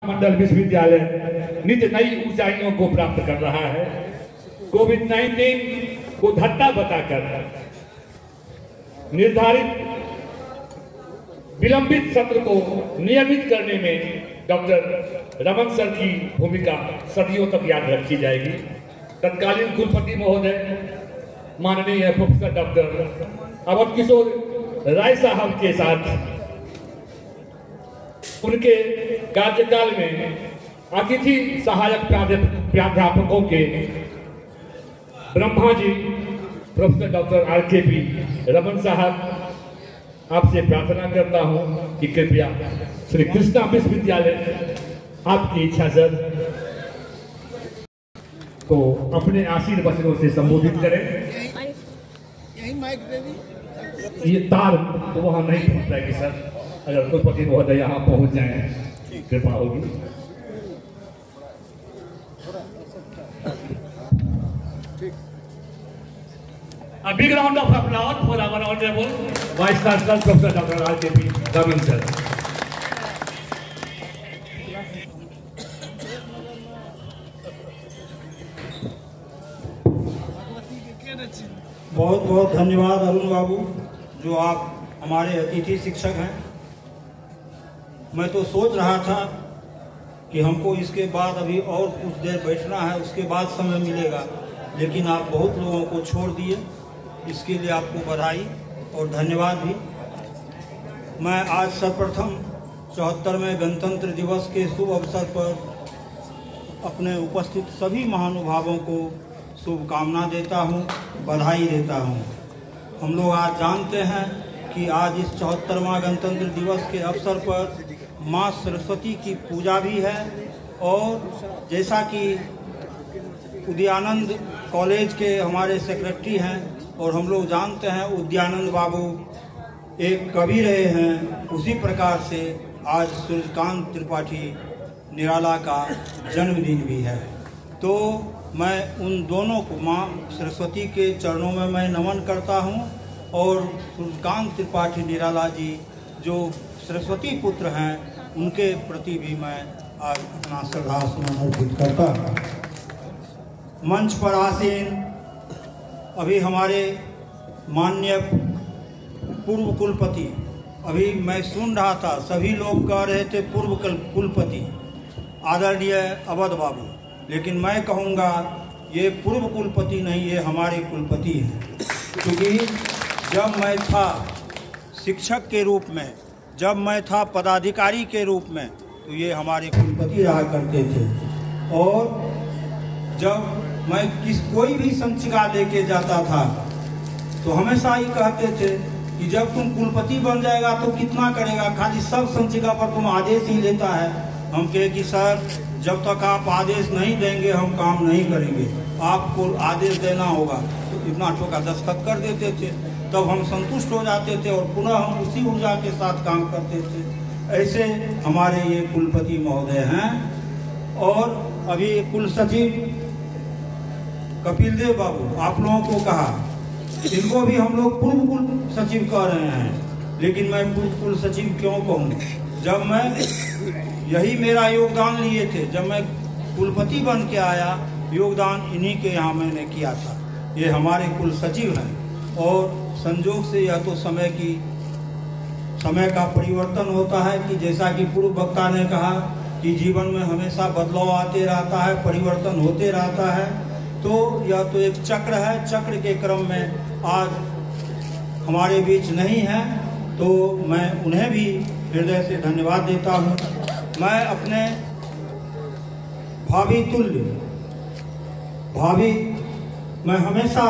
मंडल विश्वविद्यालय नित्य नई ऊंचाइयों को प्राप्त कर रहा है। कोविड-19 को धट्टा बताकर निर्धारित विलंबित सत्र को नियमित करने में डॉक्टर रमन सर की भूमिका सदियों तक याद रखी जाएगी। तत्कालीन कुलपति महोदय माननीय प्रोफेसर डॉक्टर अवध किशोर राय साहब के साथ उनके कार्यकाल में अतिथि सहायक प्राध्यापकों के Brahma ji professor doctor RKP Raman साहब, आपसे प्रार्थना करता हूं कि कृपया श्री कृष्णा विश्वविद्यालय आपकी इच्छा सर को अपने आशीर्वाद वचनों से संबोधित करें। ये तार तो वहां नहीं पहुंच पाएगी सर, अगर कुलपति महोदय यहाँ पहुंच जाए कृपा होगी। A big round of applause for our honorable Vice Chancellor Professor Dr. RKP Raman sir. बहुत बहुत धन्यवाद अरुण बाबू, जो आप हमारे अतिथि शिक्षक हैं। मैं तो सोच रहा था कि हमको इसके बाद अभी और कुछ देर बैठना है, उसके बाद समय मिलेगा, लेकिन आप बहुत लोगों को छोड़ दिए, इसके लिए आपको बधाई और धन्यवाद भी। मैं आज सर्वप्रथम 74वें गणतंत्र दिवस के शुभ अवसर पर अपने उपस्थित सभी महानुभावों को शुभकामना देता हूं, बधाई देता हूं। हम लोग आज जानते हैं कि आज इस 74वां गणतंत्र दिवस के अवसर पर माँ सरस्वती की पूजा भी है, और जैसा कि उदयानंद कॉलेज के हमारे सेक्रेटरी हैं और हम लोग जानते हैं उदयानंद बाबू एक कवि रहे हैं, उसी प्रकार से आज सूर्यकांत त्रिपाठी निराला का जन्मदिन भी है। तो मैं उन दोनों को माँ सरस्वती के चरणों में मैं नमन करता हूँ, और सूर्यकांत त्रिपाठी निराला जी जो सरस्वती पुत्र हैं, उनके प्रति भी मैं आज अपना श्रद्धा सुमन अर्पित करता हूँ। मंच पर आसीन अभी हमारे माननीय पूर्व कुलपति, अभी मैं सुन रहा था सभी लोग कह रहे थे पूर्व कुलपति आदरणीय अवध बाबू, लेकिन मैं कहूँगा ये पूर्व कुलपति नहीं, ये हमारे कुलपति हैं। क्योंकि जब मैं था शिक्षक के रूप में, जब मैं था पदाधिकारी के रूप में, तो ये हमारे कुलपति रहा करते थे। और जब मैं कोई भी संचिका लेके जाता था तो हमेशा ही कहते थे कि जब तुम कुलपति बन जाएगा तो कितना करेगा, खाली सब संचिका पर तुम आदेश ही लेता है। हम कहे कि सर जब तक आप आदेश नहीं देंगे हम काम नहीं करेंगे, आपको आदेश देना होगा। तो इतना ठोका दस्तखत कर देते थे, तब हम संतुष्ट हो जाते थे और पुनः हम उसी ऊर्जा के साथ काम करते थे। ऐसे हमारे ये कुलपति महोदय हैं। और अभी कुल सचिव कपिल देव बाबू, आप लोगों को कहा, इनको भी हम लोग पूर्व कुल सचिव कह रहे हैं, लेकिन मैं पूर्व कुल सचिव क्यों कहूँ, जब मैं यही मेरा योगदान लिए थे, जब मैं कुलपति बन के आया, योगदान इन्हीं के यहाँ मैंने किया था। ये हमारे कुल सचिव हैं, और संजोग से यह तो समय का परिवर्तन होता है कि जैसा कि पूर्व वक्ता ने कहा कि जीवन में हमेशा बदलाव आते रहता है, परिवर्तन होते रहता है। तो यह तो एक चक्र है, चक्र के क्रम में आज हमारे बीच नहीं है, तो मैं उन्हें भी हृदय से धन्यवाद देता हूँ। मैं अपने भाभी तुल्य भाभी, मैं हमेशा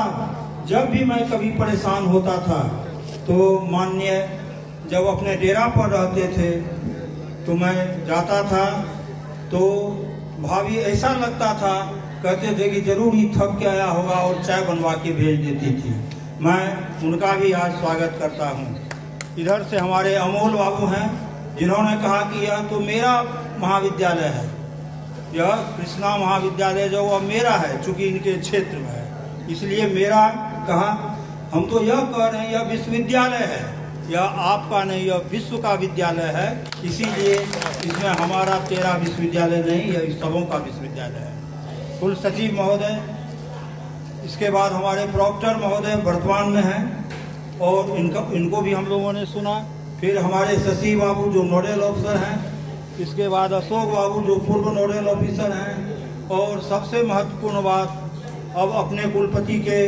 जब भी मैं कभी परेशान होता था तो माननीय जब अपने डेरा पर रहते थे तो मैं जाता था, तो भाभी ऐसा लगता था, कहते थे कि जरूर ही थक के आया होगा, और चाय बनवा के भेज देती थी। मैं उनका भी आज स्वागत करता हूँ। इधर से हमारे अमोल बाबू हैं, जिन्होंने कहा कि यह तो मेरा महाविद्यालय है, यह कृष्णा महाविद्यालय जो वह मेरा है, चूंकि इनके क्षेत्र में है इसलिए मेरा कहा। हम तो यह कह रहे हैं यह विश्वविद्यालय है, यह आपका नहीं, यह विश्व का विद्यालय है। इसीलिए इसमें हमारा 13 विश्वविद्यालय नहीं, यह सबों का विश्वविद्यालय है। कुल सचिव महोदय, इसके बाद हमारे प्रॉक्टर महोदय वर्तमान में हैं और इनको भी हम लोगों ने सुना। फिर हमारे शशि बाबू जो नोडल ऑफिसर हैं, इसके बाद अशोक बाबू जो पूर्व नोडल ऑफिसर हैं, और सबसे महत्वपूर्ण बात, अब अपने कुलपति के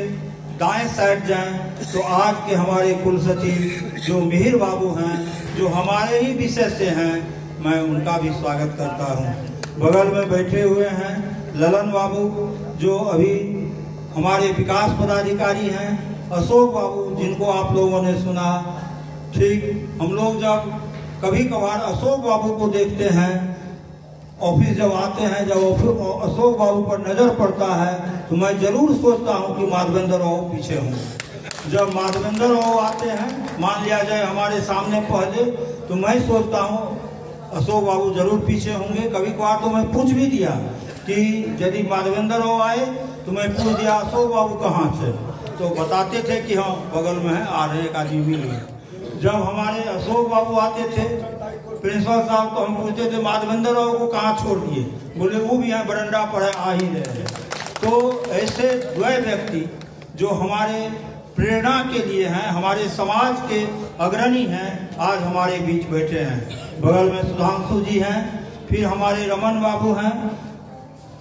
दाएं साइड जाएं तो आज के हमारे कुल सचिव जो मिहिर बाबू हैं, जो हमारे ही विषय से हैं, मैं उनका भी स्वागत करता हूं। बगल में बैठे हुए हैं ललन बाबू जो अभी हमारे विकास पदाधिकारी हैं, अशोक बाबू जिनको आप लोगों ने सुना। ठीक, हम लोग जब कभी कभार अशोक बाबू को देखते हैं, ऑफिस जब आते हैं, जब अशोक बाबू पर नजर पड़ता है तो मैं जरूर सोचता हूं कि माधवेंद्र राव पीछे हों। जब माधवेंद्र राव आते हैं, मान लिया जाए हमारे सामने पहले, तो मैं सोचता हूं अशोक बाबू जरूर पीछे होंगे। कभी कभार तो मैं पूछ भी दिया कि यदि माधवेंद्र राव आए तो मैं पूछ दिया अशोक बाबू कहाँ थे, तो बताते थे कि हाँ बगल में है, आ रहे एक आदमी मिल गए। जब हमारे अशोक बाबू आते थे प्रिंसिपल साहब, तो हम पूछते थे माधवेंद्र राव को कहाँ छोड़ दिए, बोले वो भी यहाँ बरंडा पर है, आ ही रहे हैं। तो ऐसे द्वय व्यक्ति जो हमारे प्रेरणा के लिए हैं, हमारे समाज के अग्रणी हैं, आज हमारे बीच बैठे हैं। बगल में सुधांशु जी हैं, फिर हमारे रमन बाबू हैं।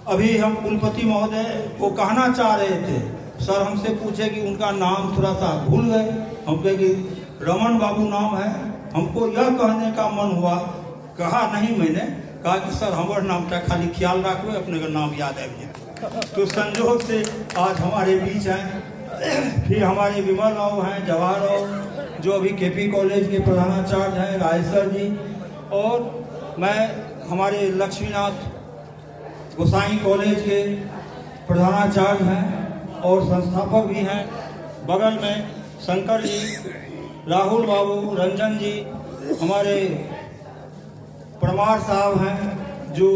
अभी हम कुलपति महोदय को कहना चाह रहे थे, सर हमसे पूछे कि उनका नाम थोड़ा सा भूल गए। हम कहे कि रमन बाबू नाम है। हमको यह कहने का मन हुआ, कहा नहीं मैंने, कहा कि सर हमारे नाम का खाली ख्याल रखो, अपने का नाम याद है। तो संजोग से आज हमारे बीच हैं। फिर हमारे विमल राव हैं, जवाहर राव जो अभी केपी कॉलेज के प्रधानाचार्य हैं, रायसर जी, और मैं हमारे लक्ष्मीनाथ गोसाई कॉलेज के प्रधानाचार्य हैं और संस्थापक भी हैं। बगल में शंकर जी, राहुल बाबू, रंजन जी, हमारे परमार साहब हैं जो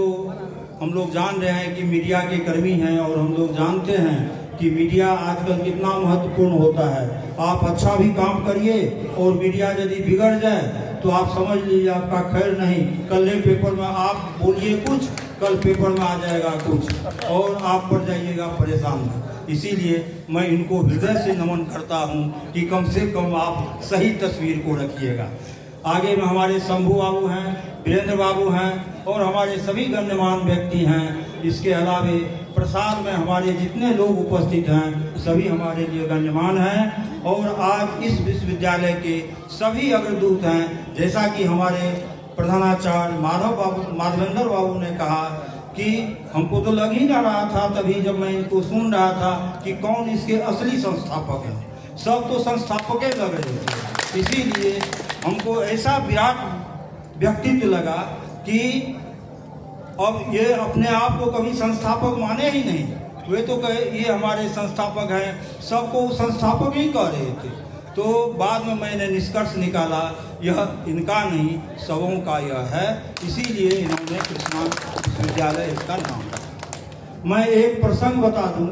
हम लोग जान रहे हैं कि मीडिया के कर्मी हैं, और हम लोग जानते हैं कि मीडिया आजकल कितना महत्वपूर्ण होता है। आप अच्छा भी काम करिए और मीडिया यदि बिगड़ जाए तो आप समझ लीजिए आपका खैर नहीं। कल पेपर में आप बोलिए कुछ, कल पेपर में आ जाएगा कुछ और आप पड़ जाइएगा परेशान। इसीलिए मैं इनको हृदय से नमन करता हूं कि कम से कम आप सही तस्वीर को रखिएगा। आगे में हमारे शंभू बाबू हैं, वीरेंद्र बाबू हैं और हमारे सभी गण्यमान व्यक्ति हैं। इसके अलावे प्रसाद में हमारे जितने लोग उपस्थित हैं सभी हमारे लिए गण्यमान हैं और आज इस विश्वविद्यालय के सभी अग्रदूत हैं। जैसा कि हमारे प्रधानाचार्य माधवेंद्र बाबू ने कहा कि हमको तो लग ही ना रहा था तभी जब मैं इनको सुन रहा था कि कौन इसके असली संस्थापक हैं। सब तो संस्थापक ही लग रहे थे, इसीलिए हमको ऐसा विराट व्यक्तित्व लगा कि अब ये अपने आप को कभी संस्थापक माने ही नहीं। वे तो कहे ये हमारे संस्थापक हैं, सबको संस्थापक ही कह रहे थे। तो बाद में मैंने निष्कर्ष निकाला यह इनका नहीं सबों का यह है, इसीलिए इन्होंने कृष्णा विश्वविद्यालय इसका नाम रखा। मैं एक प्रसंग बता दूं,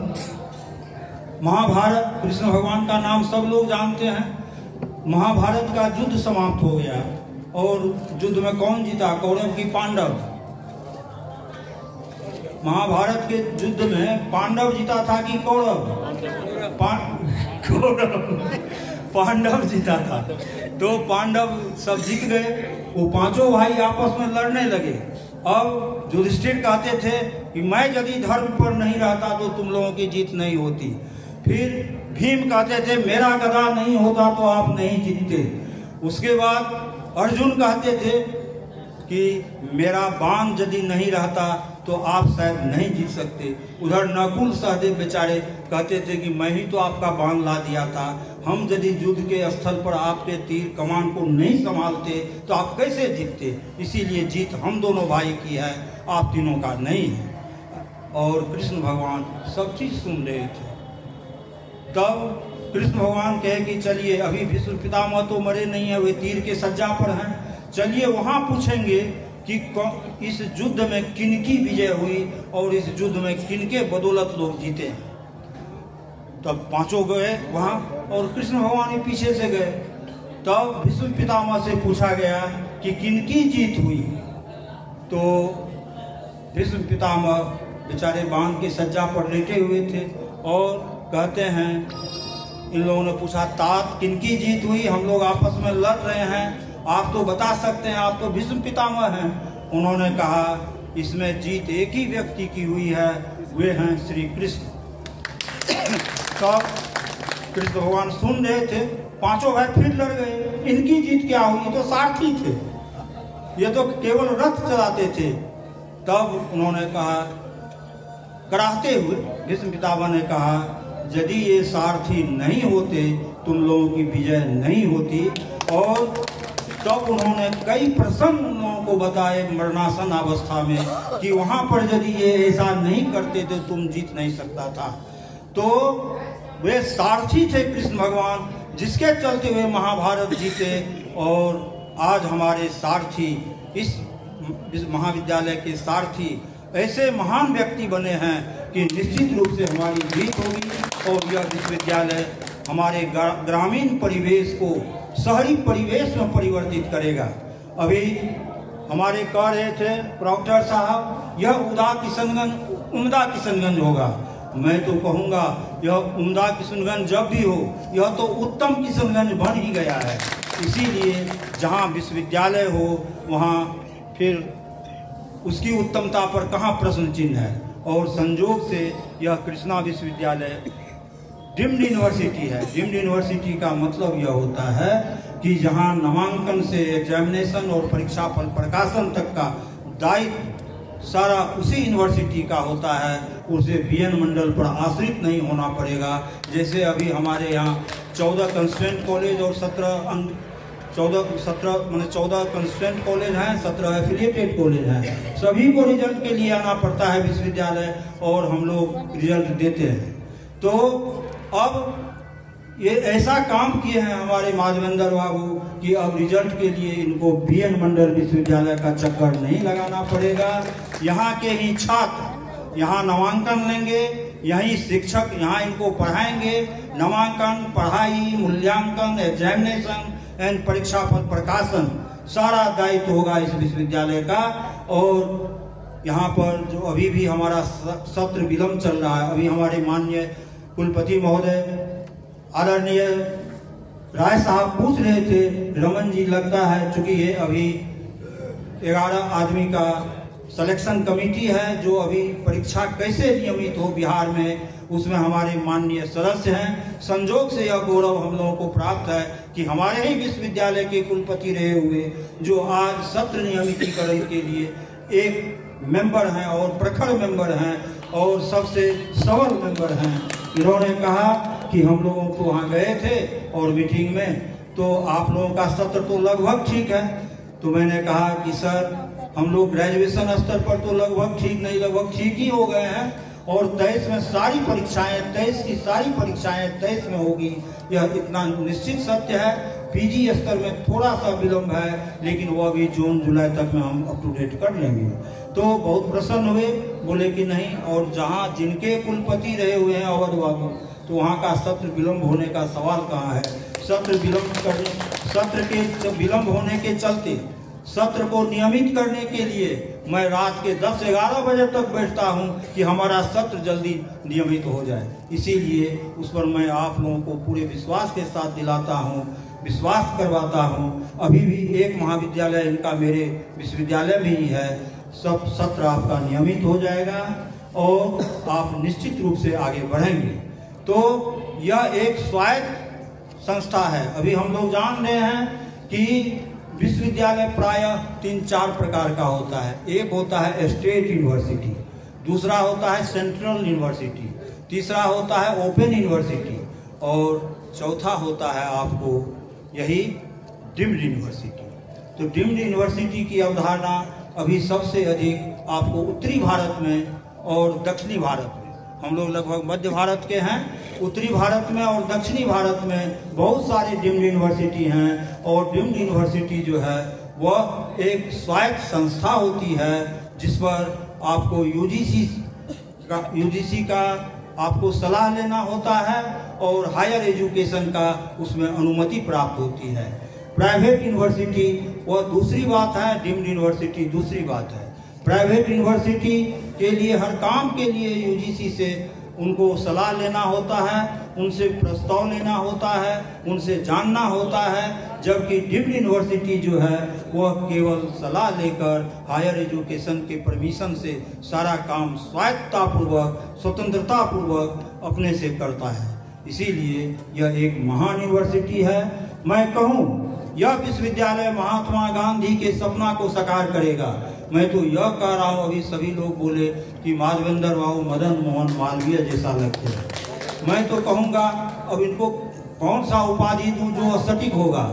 महाभारत, कृष्ण भगवान का नाम सब लोग जानते हैं। महाभारत का युद्ध समाप्त हो गया और युद्ध में कौन जीता? कौरव की पांडव। महाभारत के युद्ध में पांडव जीता था कि कौरव? पांडव जीता था। तो पांडव सब जीत गए, वो पांचों भाई आपस में लड़ने लगे। अब युधिष्ठिर कहते थे कि मैं यदि धर्म पर नहीं रहता तो तुम लोगों की जीत नहीं होती। फिर भीम कहते थे मेरा गदा नहीं होता तो आप नहीं जीतते। उसके बाद अर्जुन कहते थे कि मेरा बाण यदि नहीं रहता तो आप शायद नहीं जीत सकते। उधर नकुल सहदेव बेचारे कहते थे कि मैं ही तो आपका बाण ला दिया था, हम यदि युद्ध के स्थल पर आपके तीर कमान को नहीं संभालते तो आप कैसे जीतते। इसीलिए जीत हम दोनों भाई की है, आप तीनों का नहीं है। और कृष्ण भगवान सब चीज सुन रहे थे। तब कृष्ण भगवान कहे कि चलिए अभी भीष्म पितामह तो मरे नहीं है, वे तीर के सज्जा पर हैं, चलिए वहां पूछेंगे कि इस युद्ध में किनकी विजय हुई और इस युद्ध में किनके बदौलत लोग जीते। तब पांचों गए वहां और कृष्ण भगवान भी पीछे से गए। तब भीष्म पितामह से पूछा गया कि किनकी जीत हुई। तो भीष्म पितामह बेचारे बांध के सज्जा पर लेटे हुए थे और कहते हैं, इन लोगों ने पूछा, तात किनकी जीत हुई? हम लोग आपस में लड़ रहे हैं, आप तो बता सकते हैं, आप तो भीष्म पितामह हैं। उन्होंने कहा, इसमें जीत एक ही व्यक्ति की हुई है, वे हैं श्री कृष्ण। तब कृष्ण भगवान सुन रहे थे, पांचों भाई फिर लड़ गए। इनकी जीत क्या हुई? तो सारथी थे, ये तो केवल रथ चलाते थे। तब उन्होंने कहा, कराहते हुए भीष्म पितामह ने कहा, यदि ये सारथी नहीं होते तुम लोगों की विजय नहीं होती। और तब उन्होंने कई प्रसंग उन लोगों को बताए मरणासन अवस्था में कि वहां पर यदि ये ऐसा नहीं करते तो तुम जीत नहीं सकता था। तो वे सारथी थे कृष्ण भगवान, जिसके चलते हुए महाभारत जीते। और आज हमारे सारथी, इस महाविद्यालय के सारथी ऐसे महान व्यक्ति बने हैं कि निश्चित रूप से हमारी जीत होगी। और यह विश्वविद्यालय हमारे ग्रामीण परिवेश को शहरी परिवेश में परिवर्तित करेगा। अभी हमारे कह रहे थे प्रॉक्टर साहब, यह उम्दा किशनगंज होगा। मैं तो कहूँगा यह उम्दा किशनगंज जब भी हो, यह तो उत्तम किशनगंज बन ही गया है। इसीलिए जहाँ विश्वविद्यालय हो वहाँ फिर उसकी उत्तमता पर कहाँ प्रश्न चिन्ह है। और संयोग से यह कृष्णा विश्वविद्यालय डीम्ड यूनिवर्सिटी है। डीम्ड यूनिवर्सिटी का मतलब यह होता है कि जहाँ नामांकन से एग्जामिनेशन और परीक्षा फल प्रकाशन तक का दायित्व सारा उसी यूनिवर्सिटी का होता है। उसे बीएन मंडल पर आश्रित नहीं होना पड़ेगा। जैसे अभी हमारे यहाँ 14 कंस्टिट्यूएंट कॉलेज और 14 कंस्टिट्यूएंट कॉलेज हैं, 17 एफिलिएटेड कॉलेज हैं। सभी को रिजल्ट के लिए आना पड़ता है विश्वविद्यालय, और हम लोग रिजल्ट देते हैं। तो अब ये ऐसा काम किए हैं हमारे माधवेंद्र बाबू कि अब रिजल्ट के लिए इनको बीएन मंडल विश्वविद्यालय का चक्कर नहीं लगाना पड़ेगा। यहाँ के ही छात्र यहाँ नामांकन लेंगे, यही शिक्षक यहाँ इनको पढ़ाएंगे। नामांकन, पढ़ाई, मूल्यांकन, एग्जामिनेशन एंड परीक्षा फल प्रकाशन सारा दायित्व होगा इस विश्वविद्यालय का। और यहाँ पर जो अभी भी हमारा सत्र विलंब चल रहा है, अभी हमारे माननीय कुलपति महोदय आदरणीय राय साहब पूछ रहे थे, रमन जी लगता है चूंकि ये अभी 11 आदमी का सिलेक्शन कमेटी है जो अभी परीक्षा कैसे नियमित हो बिहार में, उसमें हमारे माननीय सदस्य हैं। संजोग से यह गौरव हम लोगों को प्राप्त है कि हमारे ही विश्वविद्यालय के कुलपति रहे हुए जो आज सत्र नियमितीकरण के लिए एक मेंबर हैं और प्रखर मेंबर हैं और सबसे सबल मेंबर हैं। इन्होंने कहा कि हम लोगों को वहाँ गए थे और मीटिंग में, तो आप लोगों का सत्र तो लगभग ठीक है। तो मैंने कहा कि सर हम लोग ग्रेजुएशन स्तर पर तो लगभग ठीक नहीं, लगभग ठीक ही हो गए हैं। और 23 में सारी परीक्षाएं, 23 की सारी परीक्षाएं 23 में होगी, यह इतना निश्चित सत्य है। पीजी स्तर में थोड़ा सा विलम्ब है, लेकिन वो अभी जून जुलाई तक में हम अप टू डेट कर लेंगे। तो बहुत प्रसन्न हुए, बोले कि नहीं, और जहाँ जिनके कुलपति रहे हुए हैं अवध बाबू, तो वहाँ का सत्र विलम्ब होने का सवाल कहाँ है। सत्र के विलम्ब होने के चलते सत्र को नियमित करने के लिए मैं रात के 10-11 बजे तक बैठता हूं कि हमारा सत्र जल्दी नियमित हो जाए। इसीलिए उस पर मैं आप लोगों को पूरे विश्वास के साथ दिलाता हूं, विश्वास करवाता हूं। अभी भी एक महाविद्यालय इनका मेरे विश्वविद्यालय में ही है, सब सत्र आपका नियमित हो जाएगा और आप निश्चित रूप से आगे बढ़ेंगे। तो यह एक स्वायत्त संस्था है। अभी हम लोग जान रहे हैं कि विश्वविद्यालय प्रायः 3-4 प्रकार का होता है। एक होता है स्टेट यूनिवर्सिटी, दूसरा होता है सेंट्रल यूनिवर्सिटी, तीसरा होता है ओपन यूनिवर्सिटी और चौथा होता है आपको यही डीम्ड यूनिवर्सिटी। तो डीम्ड यूनिवर्सिटी की अवधारणा अभी सबसे अधिक आपको उत्तरी भारत में और दक्षिणी भारत में, हम लोग लगभग मध्य भारत के हैं, उत्तरी भारत में और दक्षिणी भारत में बहुत सारे डीम्ड यूनिवर्सिटी हैं। और डीम्ड यूनिवर्सिटी जो है वह एक स्वायत्त संस्था होती है जिस पर आपको यूजीसी का आपको सलाह लेना होता है और हायर एजुकेशन का उसमें अनुमति प्राप्त होती है। प्राइवेट यूनिवर्सिटी वह दूसरी बात है, डीम्ड यूनिवर्सिटी दूसरी बात है। प्राइवेट यूनिवर्सिटी के लिए हर काम के लिए यूजीसी से उनको सलाह लेना होता है, उनसे प्रस्ताव लेना होता है, उनसे जानना होता है, जबकि डीम्ड यूनिवर्सिटी जो है वह केवल सलाह लेकर हायर एजुकेशन के परमिशन से सारा काम स्वायत्ततापूर्वक, स्वतंत्रतापूर्वक अपने से करता है। इसीलिए यह एक महान यूनिवर्सिटी है। मैं कहूँ यह विश्वविद्यालय महात्मा गांधी के सपना को साकार करेगा। मैं तो यह कह रहा हूँ, अभी सभी लोग बोले कि माधवेंद्र बाबू मदन मोहन मालवीय जैसा लगते हैं। मैं तो कहूँगा अब इनको कौन सा उपाधि दूं जो सटीक होगा।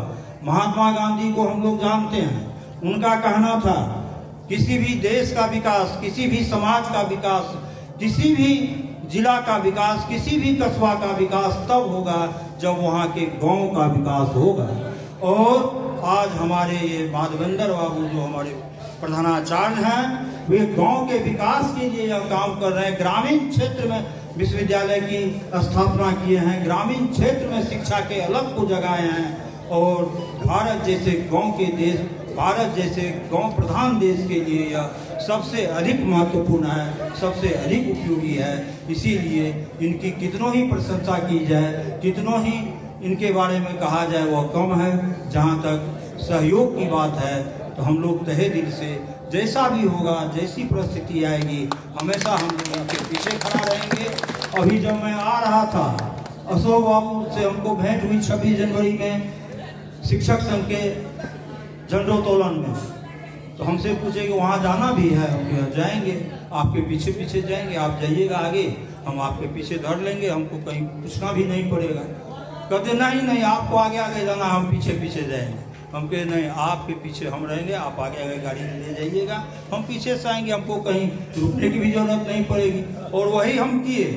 महात्मा गांधी को हम लोग जानते हैं, उनका कहना था किसी भी देश का विकास, किसी भी समाज का विकास, किसी भी जिला का विकास, किसी भी कस्बा का विकास तब होगा जब वहाँ के गांव का विकास होगा। और आज हमारे ये माधवेंद्र बाबू जो हमारे प्रधानाचार्य हैं, वे गांव के विकास के लिए यह काम कर रहे हैं। ग्रामीण क्षेत्र में विश्वविद्यालय की स्थापना किए हैं, ग्रामीण क्षेत्र में शिक्षा के अलग को जगाए हैं। और भारत जैसे गांव के देश, भारत जैसे गांव प्रधान देश के लिए यह सबसे अधिक महत्वपूर्ण है, सबसे अधिक उपयोगी है। इसीलिए इनकी कितनों ही प्रशंसा की जाए, कितनों ही इनके बारे में कहा जाए वह कम है। जहाँ तक सहयोग की बात है तो हम लोग तहे दिल से जैसा भी होगा, जैसी परिस्थिति आएगी, हमेशा हम लोग उनके पीछे खड़ा रहेंगे। अभी जब मैं आ रहा था, अशोक बाबू से हमको भेंट हुई 26 जनवरी में शिक्षक संघ के झंडोत्तोलन में, तो हमसे पूछे कि वहाँ जाना भी है। हम कहा जाएंगे, आपके पीछे पीछे जाएंगे, आप जाइएगा आगे, हम आपके पीछे धर लेंगे, हमको कहीं पूछना भी नहीं पड़ेगा। कहते नहीं आपको आगे आगे जाना, हम पीछे पीछे जाएंगे। हम कहे नहीं, आपके पीछे हम रहेंगे, आप आगे आगे गाड़ी ले जाइएगा, हम पीछे से आएंगे, हमको कहीं रुकने की भी जरूरत नहीं पड़ेगी। और वही हम किए,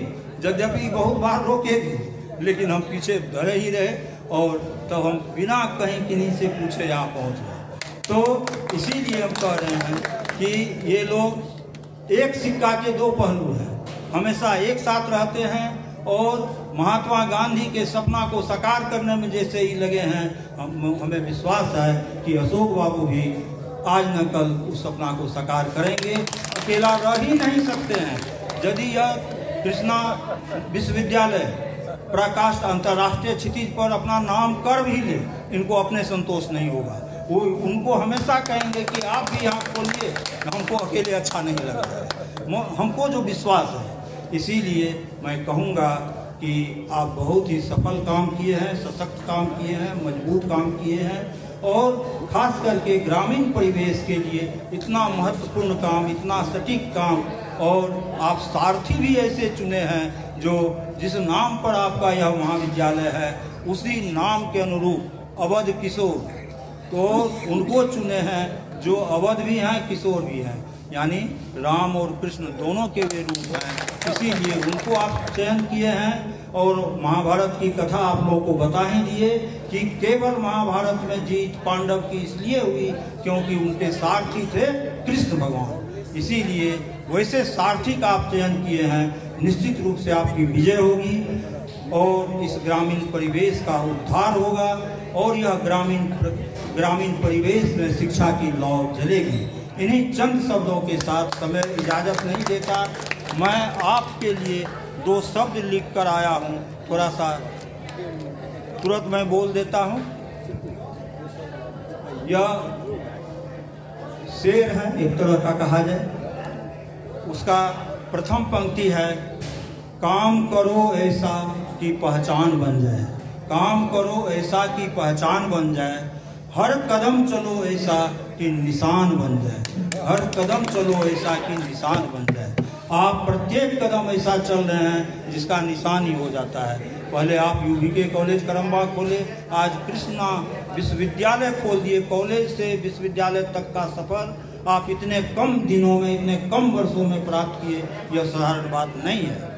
यद्यपि बहुत बार रोके भी, लेकिन हम पीछे धरे ही रहे और तब हम बिना कहीं किन्हीं से पूछे यहाँ पहुँच गए। तो इसीलिए हम कह रहे हैं कि ये लोग एक सिक्का के दो पहलू हैं, हमेशा एक साथ रहते हैं और महात्मा गांधी के सपना को साकार करने में जैसे ही लगे हैं, हमें विश्वास है कि अशोक बाबू भी आज न कल उस सपना को साकार करेंगे। अकेला रह ही नहीं सकते हैं। यदि यह कृष्णा विश्वविद्यालय प्रकाश अंतर्राष्ट्रीय क्षितिज पर अपना नाम कर भी ले, इनको अपने संतोष नहीं होगा। वो उनको हमेशा कहेंगे कि आप भी यहाँ खोलिए, हमको अकेले अच्छा नहीं लगता है, हमको जो विश्वास है। इसीलिए मैं कहूँगा कि आप बहुत ही सफल काम किए हैं, सशक्त काम किए हैं, मजबूत काम किए हैं और खास करके ग्रामीण परिवेश के लिए इतना महत्वपूर्ण काम, इतना सटीक काम। और आप सारथी भी ऐसे चुने हैं जो जिस नाम पर आपका यह महाविद्यालय है उसी नाम के अनुरूप अवध किशोर, तो उनको चुने हैं जो अवध भी हैं, किशोर भी हैं, यानी राम और कृष्ण दोनों के वे रूप हैं। इसीलिए उनको आप चयन किए हैं। और महाभारत की कथा आप लोगों को बता ही दिए कि केवल महाभारत में जीत पांडव की इसलिए हुई क्योंकि उनके सारथी थे कृष्ण भगवान। इसीलिए वैसे सारथी का आप चयन किए हैं, निश्चित रूप से आपकी विजय होगी और इस ग्रामीण परिवेश का उद्धार होगा और यह ग्रामीण परिवेश में शिक्षा की लौ जलेगी। इन्हीं चंद शब्दों के साथ समय इजाज़त नहीं देता। मैं आपके लिए दो शब्द लिख कर आया हूँ, थोड़ा सा तुरंत मैं बोल देता हूँ। यह शेर है, एक तरह का कहा जाए। उसका प्रथम पंक्ति है, काम करो ऐसा कि पहचान बन जाए, काम करो ऐसा कि पहचान बन जाए, हर कदम चलो ऐसा कि निशान बन जाए, हर कदम चलो ऐसा कि निशान बन जाए। आप प्रत्येक कदम ऐसा चल रहे हैं जिसका निशान ही हो जाता है। पहले आप यूबीके कॉलेज करमबाग खोले, आज कृष्णा विश्वविद्यालय खोल दिए। कॉलेज से विश्वविद्यालय तक का सफर आप इतने कम दिनों में, इतने कम वर्षों में प्राप्त किए, यह साधारण बात नहीं है।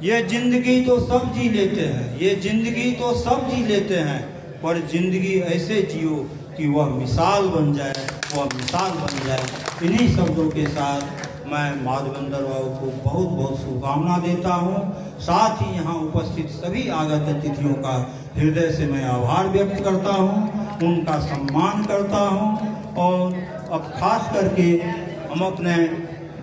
ये जिंदगी तो सब जी लेते हैं, ये जिंदगी तो सब जी लेते हैं, पर जिंदगी ऐसे जियो कि वह मिसाल बन जाए। वह मिसाल बन जाए। इन्हीं शब्दों के साथ मैं माधवेंद्र बाबू को बहुत बहुत शुभकामना देता हूँ। साथ ही यहाँ उपस्थित सभी आगत अतिथियों का हृदय से मैं आभार व्यक्त करता हूँ, उनका सम्मान करता हूँ। और अब खास करके हम अपने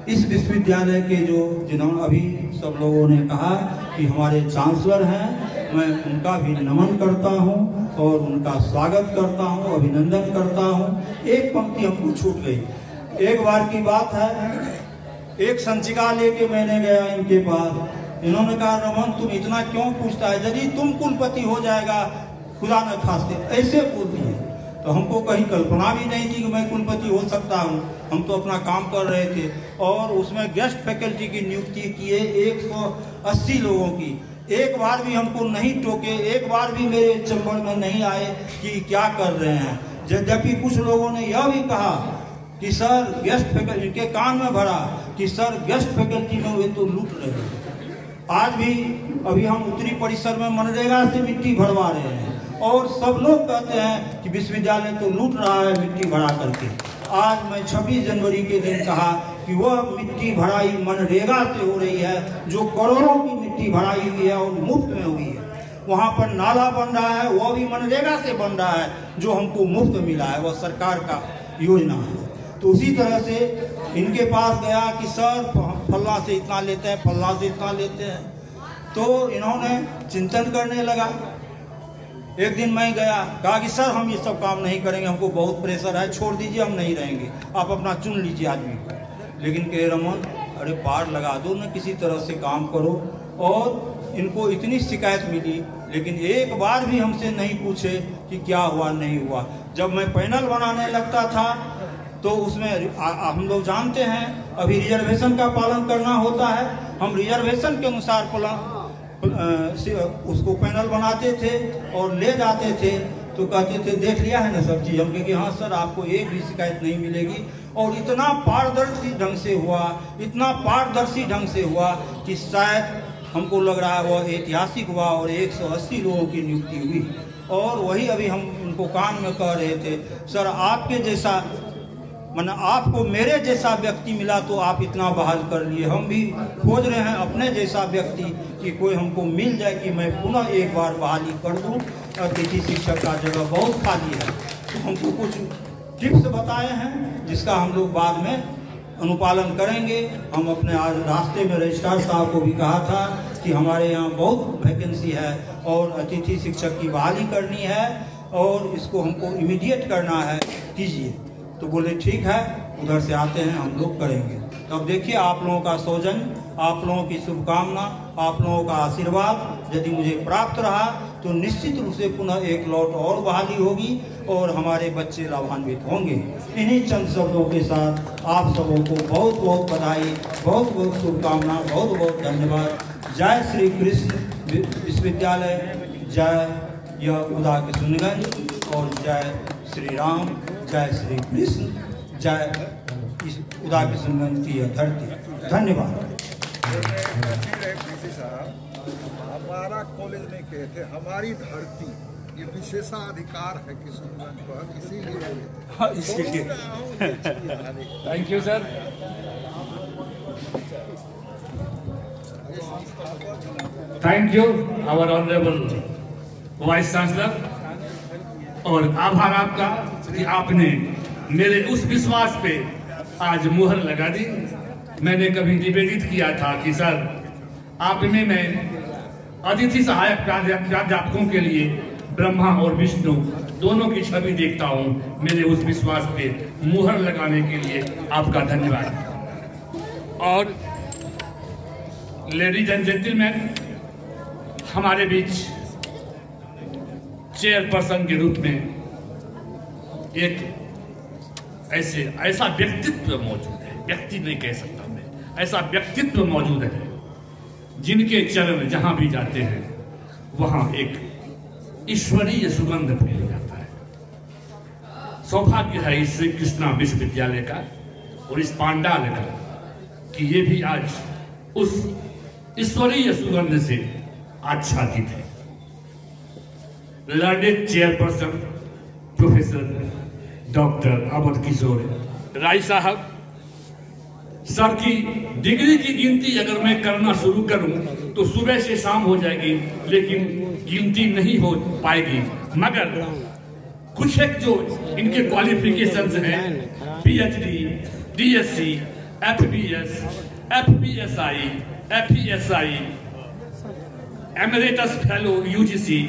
इस विश्वविद्यालय के जिन्होंने अभी सब लोगों ने कहा कि हमारे चांसलर हैं, मैं उनका भी नमन करता हूं और उनका स्वागत करता हूं, अभिनंदन करता हूं। एक पंक्ति हमको छूट गई। एक बार की बात है, एक संचिका लेके मैंने गया इनके पास। इन्होंने कहा, रमन तुम इतना क्यों पूछता है, यदि तुम कुलपति हो जाएगा खुदा न खास्ते, ऐसे बोलती है। तो हमको कहीं कल्पना भी नहीं थी कि मैं कुलपति हो सकता हूँ। हम तो अपना काम कर रहे थे और उसमें गेस्ट फैकल्टी की नियुक्ति किए 180 लोगों की। एक बार भी हमको नहीं टोके, एक बार भी मेरे चैम्बर में नहीं आए कि क्या कर रहे हैं। यद्यपि कुछ लोगों ने यह भी कहा कि सर गेस्ट फैकल्टी, के कान में भरा कि सर गेस्ट फैकल्टी में वे तो लूट रहे हैं। आज भी अभी हम उत्तरी परिसर में मनरेगा से मिट्टी भरवा रहे हैं और सब लोग कहते हैं कि विश्वविद्यालय तो लूट रहा है मिट्टी भरा करके। आज मैं 26 जनवरी के दिन कहा कि वह मिट्टी भराई मनरेगा से हो रही है, जो करोड़ों की मिट्टी भराई हुई है और मुफ्त में हुई है। वहाँ पर नाला बन रहा है, वह भी मनरेगा से बन रहा है, जो हमको मुफ्त मिला है, वह सरकार का योजना है। तो उसी तरह से इनके पास गया कि सर फल्ला से इतना लेते हैं, फल्ला से इतना लेते हैं। तो इन्होंने चिंतन करने लगा। एक दिन मैं गया, कहा कि सर हम ये सब काम नहीं करेंगे, हमको बहुत प्रेशर है, छोड़ दीजिए, हम नहीं रहेंगे, आप अपना चुन लीजिए आदमी को। लेकिन कह रमन अरे पार लगा दो ना, किसी तरह से काम करो। और इनको इतनी शिकायत मिली, लेकिन एक बार भी हमसे नहीं पूछे कि क्या हुआ नहीं हुआ। जब मैं पैनल बनाने लगता था तो उसमें हम लोग जानते हैं अभी रिजर्वेशन का पालन करना होता है। हम रिजर्वेशन के अनुसार उसको पैनल बनाते थे और ले जाते थे। तो कहते थे देख लिया है ना सब चीज़। हम कहे कि हाँ सर आपको एक भी शिकायत नहीं मिलेगी। और इतना पारदर्शी ढंग से हुआ, इतना पारदर्शी ढंग से हुआ कि शायद हमको लग रहा है वह ऐतिहासिक हुआ और 180 लोगों की नियुक्ति हुई। और वही अभी हम उनको कान में कह रहे थे, सर आपके जैसा माना आपको मेरे जैसा व्यक्ति मिला तो आप इतना बहाल कर लिए। हम भी खोज रहे हैं अपने जैसा व्यक्ति कि कोई हमको मिल जाए कि मैं पुनः एक बार बहाली कर दूं। अतिथि शिक्षक का जगह बहुत खाली है। तो हमको कुछ टिप्स बताए हैं जिसका हम लोग बाद में अनुपालन करेंगे। हम अपने आज रास्ते में रजिस्ट्रार साहब को भी कहा था कि हमारे यहाँ बहुत वैकेंसी है और अतिथि शिक्षक की बहाली करनी है और इसको हमको इमीडिएट करना है, कीजिए। तो बोले ठीक है, उधर से आते हैं, हम लोग करेंगे। तो अब देखिए आप लोगों का सौजन्य, आप लोगों की शुभकामना, आप लोगों का आशीर्वाद यदि मुझे प्राप्त रहा तो निश्चित रूप से पुनः एक लौट और बहाली होगी और हमारे बच्चे लाभान्वित होंगे। इन्हीं चंद शब्दों के साथ आप सबों को बहुत बहुत बधाई, बहुत बहुत शुभकामना, बहुत बहुत धन्यवाद। जय श्री कृष्ण विश्वविद्यालय, जय यह उदा किशनगंज और जय श्री राम, जय श्री कृष्ण, जय इस उदा किशनगंज की यह धरती। धन्यवाद। हमारा कॉलेज नहीं कहते, हमारी धरती, ये विशेषाधिकार है किशनगंज पर, इसीलिए thank you sir. Thank you our honourable vice chancellor. और आभार आपका कि आपने मेरे उस विश्वास पे आज मुहर लगा दी। मैंने कभी निवेदित किया था कि सर आप में मैं अतिथि सहायक प्राध्यापकों के लिए ब्रह्मा और विष्णु दोनों की छवि देखता हूँ। मेरे उस विश्वास पे मुहर लगाने के लिए आपका धन्यवाद। और लेडीज एंड जेंटलमैन, हमारे बीच चेयरपर्सन के रूप में एक ऐसा व्यक्तित्व मौजूद है, व्यक्ति नहीं कह सकता मैं, ऐसा व्यक्तित्व मौजूद है जिनके चरण जहां भी जाते हैं वहां एक ईश्वरीय सुगंध फैल जाता है। सौभाग्य है इस श्री कृष्णा विश्वविद्यालय का और इस पांडाल का कि ये भी आज उस ईश्वरीय सुगंध से आच्छादित है। Learned chairperson professor doctor Awadh Kishore Rai साहब। सर की डिग्री की गिनती अगर मैं करना शुरू करूं तो सुबह से शाम हो जाएगी, लेकिन गिनती नहीं हो पाएगी। मगर कुछ एक जो इनके क्वालिफिकेशंस हैं, PhD, DSc, FBS, FBSI, FESI, emeritus fellow UGC,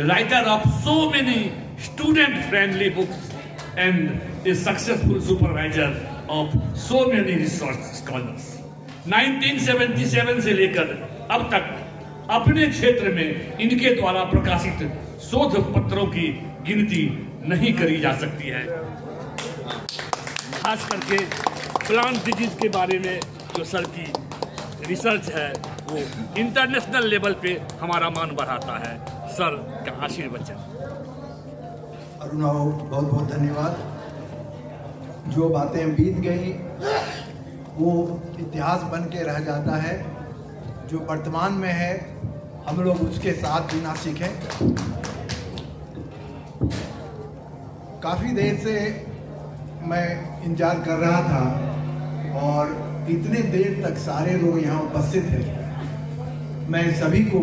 writer of so many student friendly books and a successful supervisor of so many research scholars। 1977 से लेकर अब तक अपने क्षेत्र में इनके द्वारा प्रकाशित शोध पत्रों की गिनती नहीं करी जा सकती है। खास करके प्लांट डिजीज के बारे में जो सर की रिसर्च है वो इंटरनेशनल लेवल पे हमारा मान बढ़ाता है। सर का आशीर्वचन। अरुणाओ बहुत बहुत धन्यवाद। जो बातें बीत गई वो इतिहास बन के रह जाता है, जो वर्तमान में है हम लोग उसके साथ जीना सीखें। काफ़ी देर से मैं इंतजार कर रहा था और इतने देर तक सारे लोग यहाँ उपस्थित हैं। मैं सभी को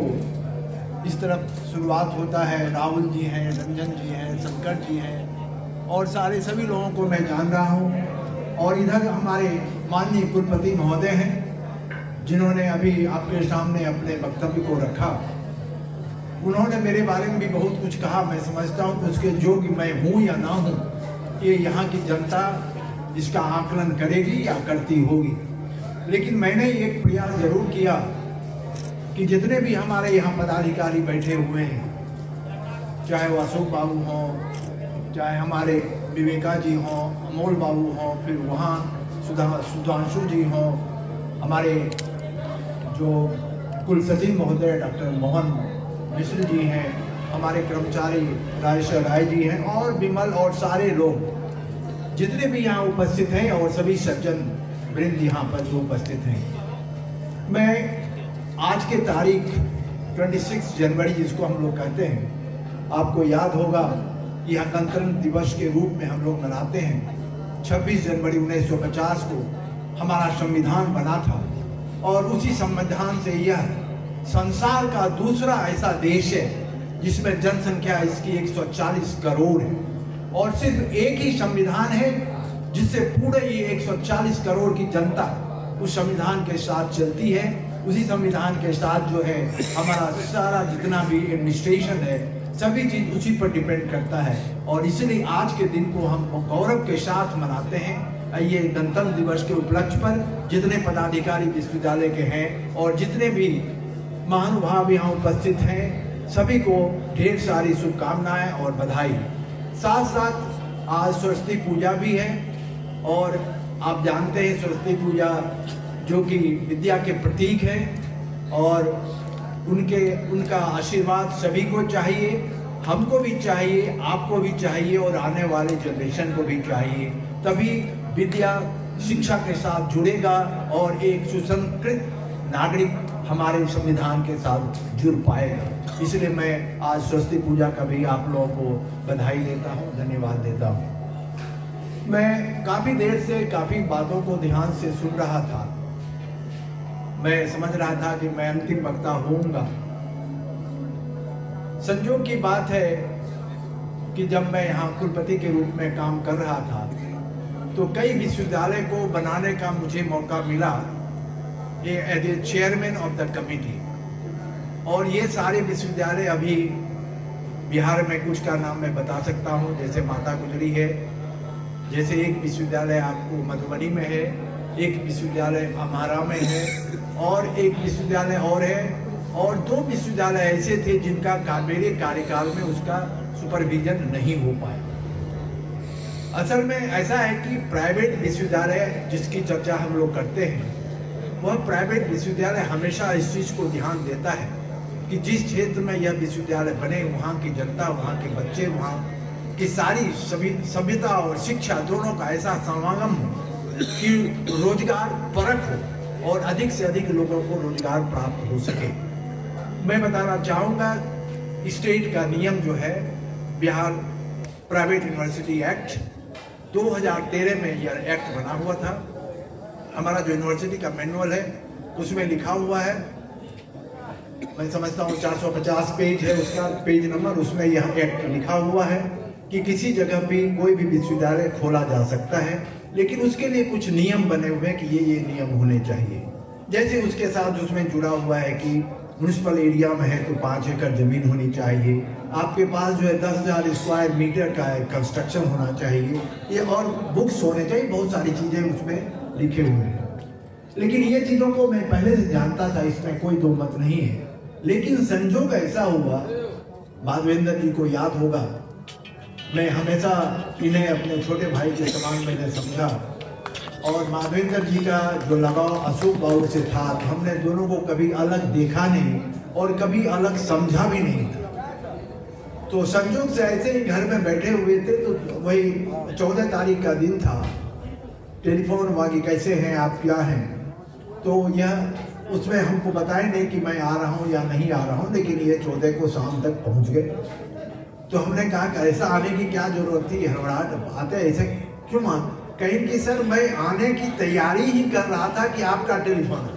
इस तरफ शुरुआत होता है, राहुल जी हैं, रंजन जी हैं, शंकर जी हैं और सारे सभी लोगों को मैं जान रहा हूँ। और इधर हमारे माननीय कुलपति महोदय हैं जिन्होंने अभी आपके सामने अपने वक्तव्य को रखा। उन्होंने मेरे बारे में भी बहुत कुछ कहा। मैं समझता हूँ उसके योग्य मैं हूँ या ना हूँ, ये यहाँ की जनता इसका आकलन करेगी या करती होगी। लेकिन मैंने एक प्रयास जरूर किया कि जितने भी हमारे यहाँ पदाधिकारी बैठे हुए हैं, चाहे वो अशोक बाबू हों, चाहे हमारे विवेका जी हों, अमोल बाबू हों, फिर वहाँ सुधांशु जी हों, हमारे जो कुल सचिव महोदय डॉक्टर मोहन मिश्र जी हैं, हमारे कर्मचारी राजेश्वर राय जी हैं और विमल और सारे लोग जितने भी यहाँ उपस्थित हैं और सभी सज्जन वृंद यहाँ पर जो उपस्थित हैं। मैं आज के तारीख 26 जनवरी जिसको हम लोग कहते हैं, आपको याद होगा यह गणतंत्र दिवस के रूप में हम लोग मनाते हैं। 26 जनवरी 1950 को हमारा संविधान बना था और उसी संविधान से यह संसार का दूसरा ऐसा देश है जिसमें जनसंख्या इसकी 140 करोड़ है और सिर्फ एक ही संविधान है जिससे पूरे ये 140 करोड़ की जनता उस संविधान के साथ चलती है। उसी संविधान के साथ जो है हमारा सारा जितना भी एडमिनिस्ट्रेशन है सभी चीज उसी पर डिपेंड करता है और इसलिए आज के दिन को हम गौरव के साथ मनाते हैं। ये गणतंत्र दिवस के उपलक्ष्य पर जितने पदाधिकारी विश्वविद्यालय के हैं और जितने भी महानुभाव यहाँ उपस्थित हैं सभी को ढेर सारी शुभकामनाएं और बधाई। साथ साथ आज सरस्वती पूजा भी है और आप जानते हैं सरस्वती पूजा जो कि विद्या के प्रतीक है और उनका आशीर्वाद सभी को चाहिए, हमको भी चाहिए, आपको भी चाहिए और आने वाले जनरेशन को भी चाहिए। तभी विद्या शिक्षा के साथ जुड़ेगा और एक सुसंस्कृत नागरिक हमारे संविधान के साथ जुड़ पाएगा। इसलिए मैं आज सरस्वती पूजा का भी आप लोगों को बधाई देता हूँ, धन्यवाद देता हूँ। मैं काफी देर से काफी बातों को ध्यान से सुन रहा था। मैं समझ रहा था कि मैं अंतिम वक्ता होऊंगा। संजोग की बात है कि जब मैं यहाँ कुलपति के रूप में काम कर रहा था तो कई विश्वविद्यालय को बनाने का मुझे मौका मिला as a chairman of the committee. और ये सारे विश्वविद्यालय अभी बिहार में कुछ का नाम मैं बता सकता हूँ, जैसे माता गुजरी है, जैसे एक विश्वविद्यालय आपको मधुबनी में है, एक विश्वविद्यालय अम्हारा में है और एक विश्वविद्यालय और है और 2 विश्वविद्यालय ऐसे थे जिनका मेरे कार्यकाल में उसका सुपरविजन नहीं हो पाया। असल में ऐसा है कि प्राइवेट विश्वविद्यालय जिसकी चर्चा हम लोग करते हैं वह प्राइवेट विश्वविद्यालय हमेशा इस चीज को ध्यान देता है कि जिस क्षेत्र में यह विश्वविद्यालय बने वहाँ की जनता, वहाँ के बच्चे, वहाँ की सारी सभ्यता और शिक्षा दोनों का ऐसा समागम हो कि रोजगार परक हो और अधिक से अधिक लोगों को रोजगार प्राप्त हो सके। मैं बताना चाहूँगा स्टेट का नियम जो है बिहार प्राइवेट यूनिवर्सिटी एक्ट 2013 में यह एक्ट बना हुआ था। हमारा जो यूनिवर्सिटी का मैनुअल है उसमें लिखा हुआ है, मैं समझता हूँ 450 पेज है उसका पेज नंबर, उसमें यह एक्ट लिखा हुआ है कि किसी जगह भी कोई भी विश्वविद्यालय खोला जा सकता है, लेकिन उसके लिए कुछ नियम बने हुए हैं कि ये नियम होने चाहिए। जैसे उसके साथ उसमें जुड़ा हुआ है कि म्युनिसिपल एरिया में है तो 5 एकड़ जमीन होनी चाहिए, आपके पास जो है 10,000 स्क्वायर मीटर का कंस्ट्रक्शन होना चाहिए, ये और बुक्स होने चाहिए, बहुत सारी चीजें उसमें लिखे हुए हैं। लेकिन ये चीजों को मैं पहले से जानता था, इसमें कोई दो मत नहीं है। लेकिन संजोग ऐसा हुआ, माधवेंद्र जी को याद होगा, मैं हमेशा इन्हें अपने छोटे भाई के समान मैंने समझा, और माधवेंद्र जी का जो लगाव अशोक बाबू से था, तो हमने दोनों को कभी अलग देखा नहीं और कभी अलग समझा भी नहीं था। तो संजोग से ऐसे ही घर में बैठे हुए थे, तो वही 14 तारीख का दिन था, टेलीफोन हुआ कि कैसे हैं आप, क्या हैं, तो यह उसमें हमको बताया नहीं कि मैं आ रहा हूँ या नहीं आ रहा हूँ, लेकिन ये 14 को शाम तक पहुँच गए। तो हमने कहा कि ऐसा आने की क्या जरूरत थी, हड़बड़ाहट आते ऐसे क्यों मान, कहीं कि सर मैं आने की तैयारी ही कर रहा था कि आपका टेलीफोन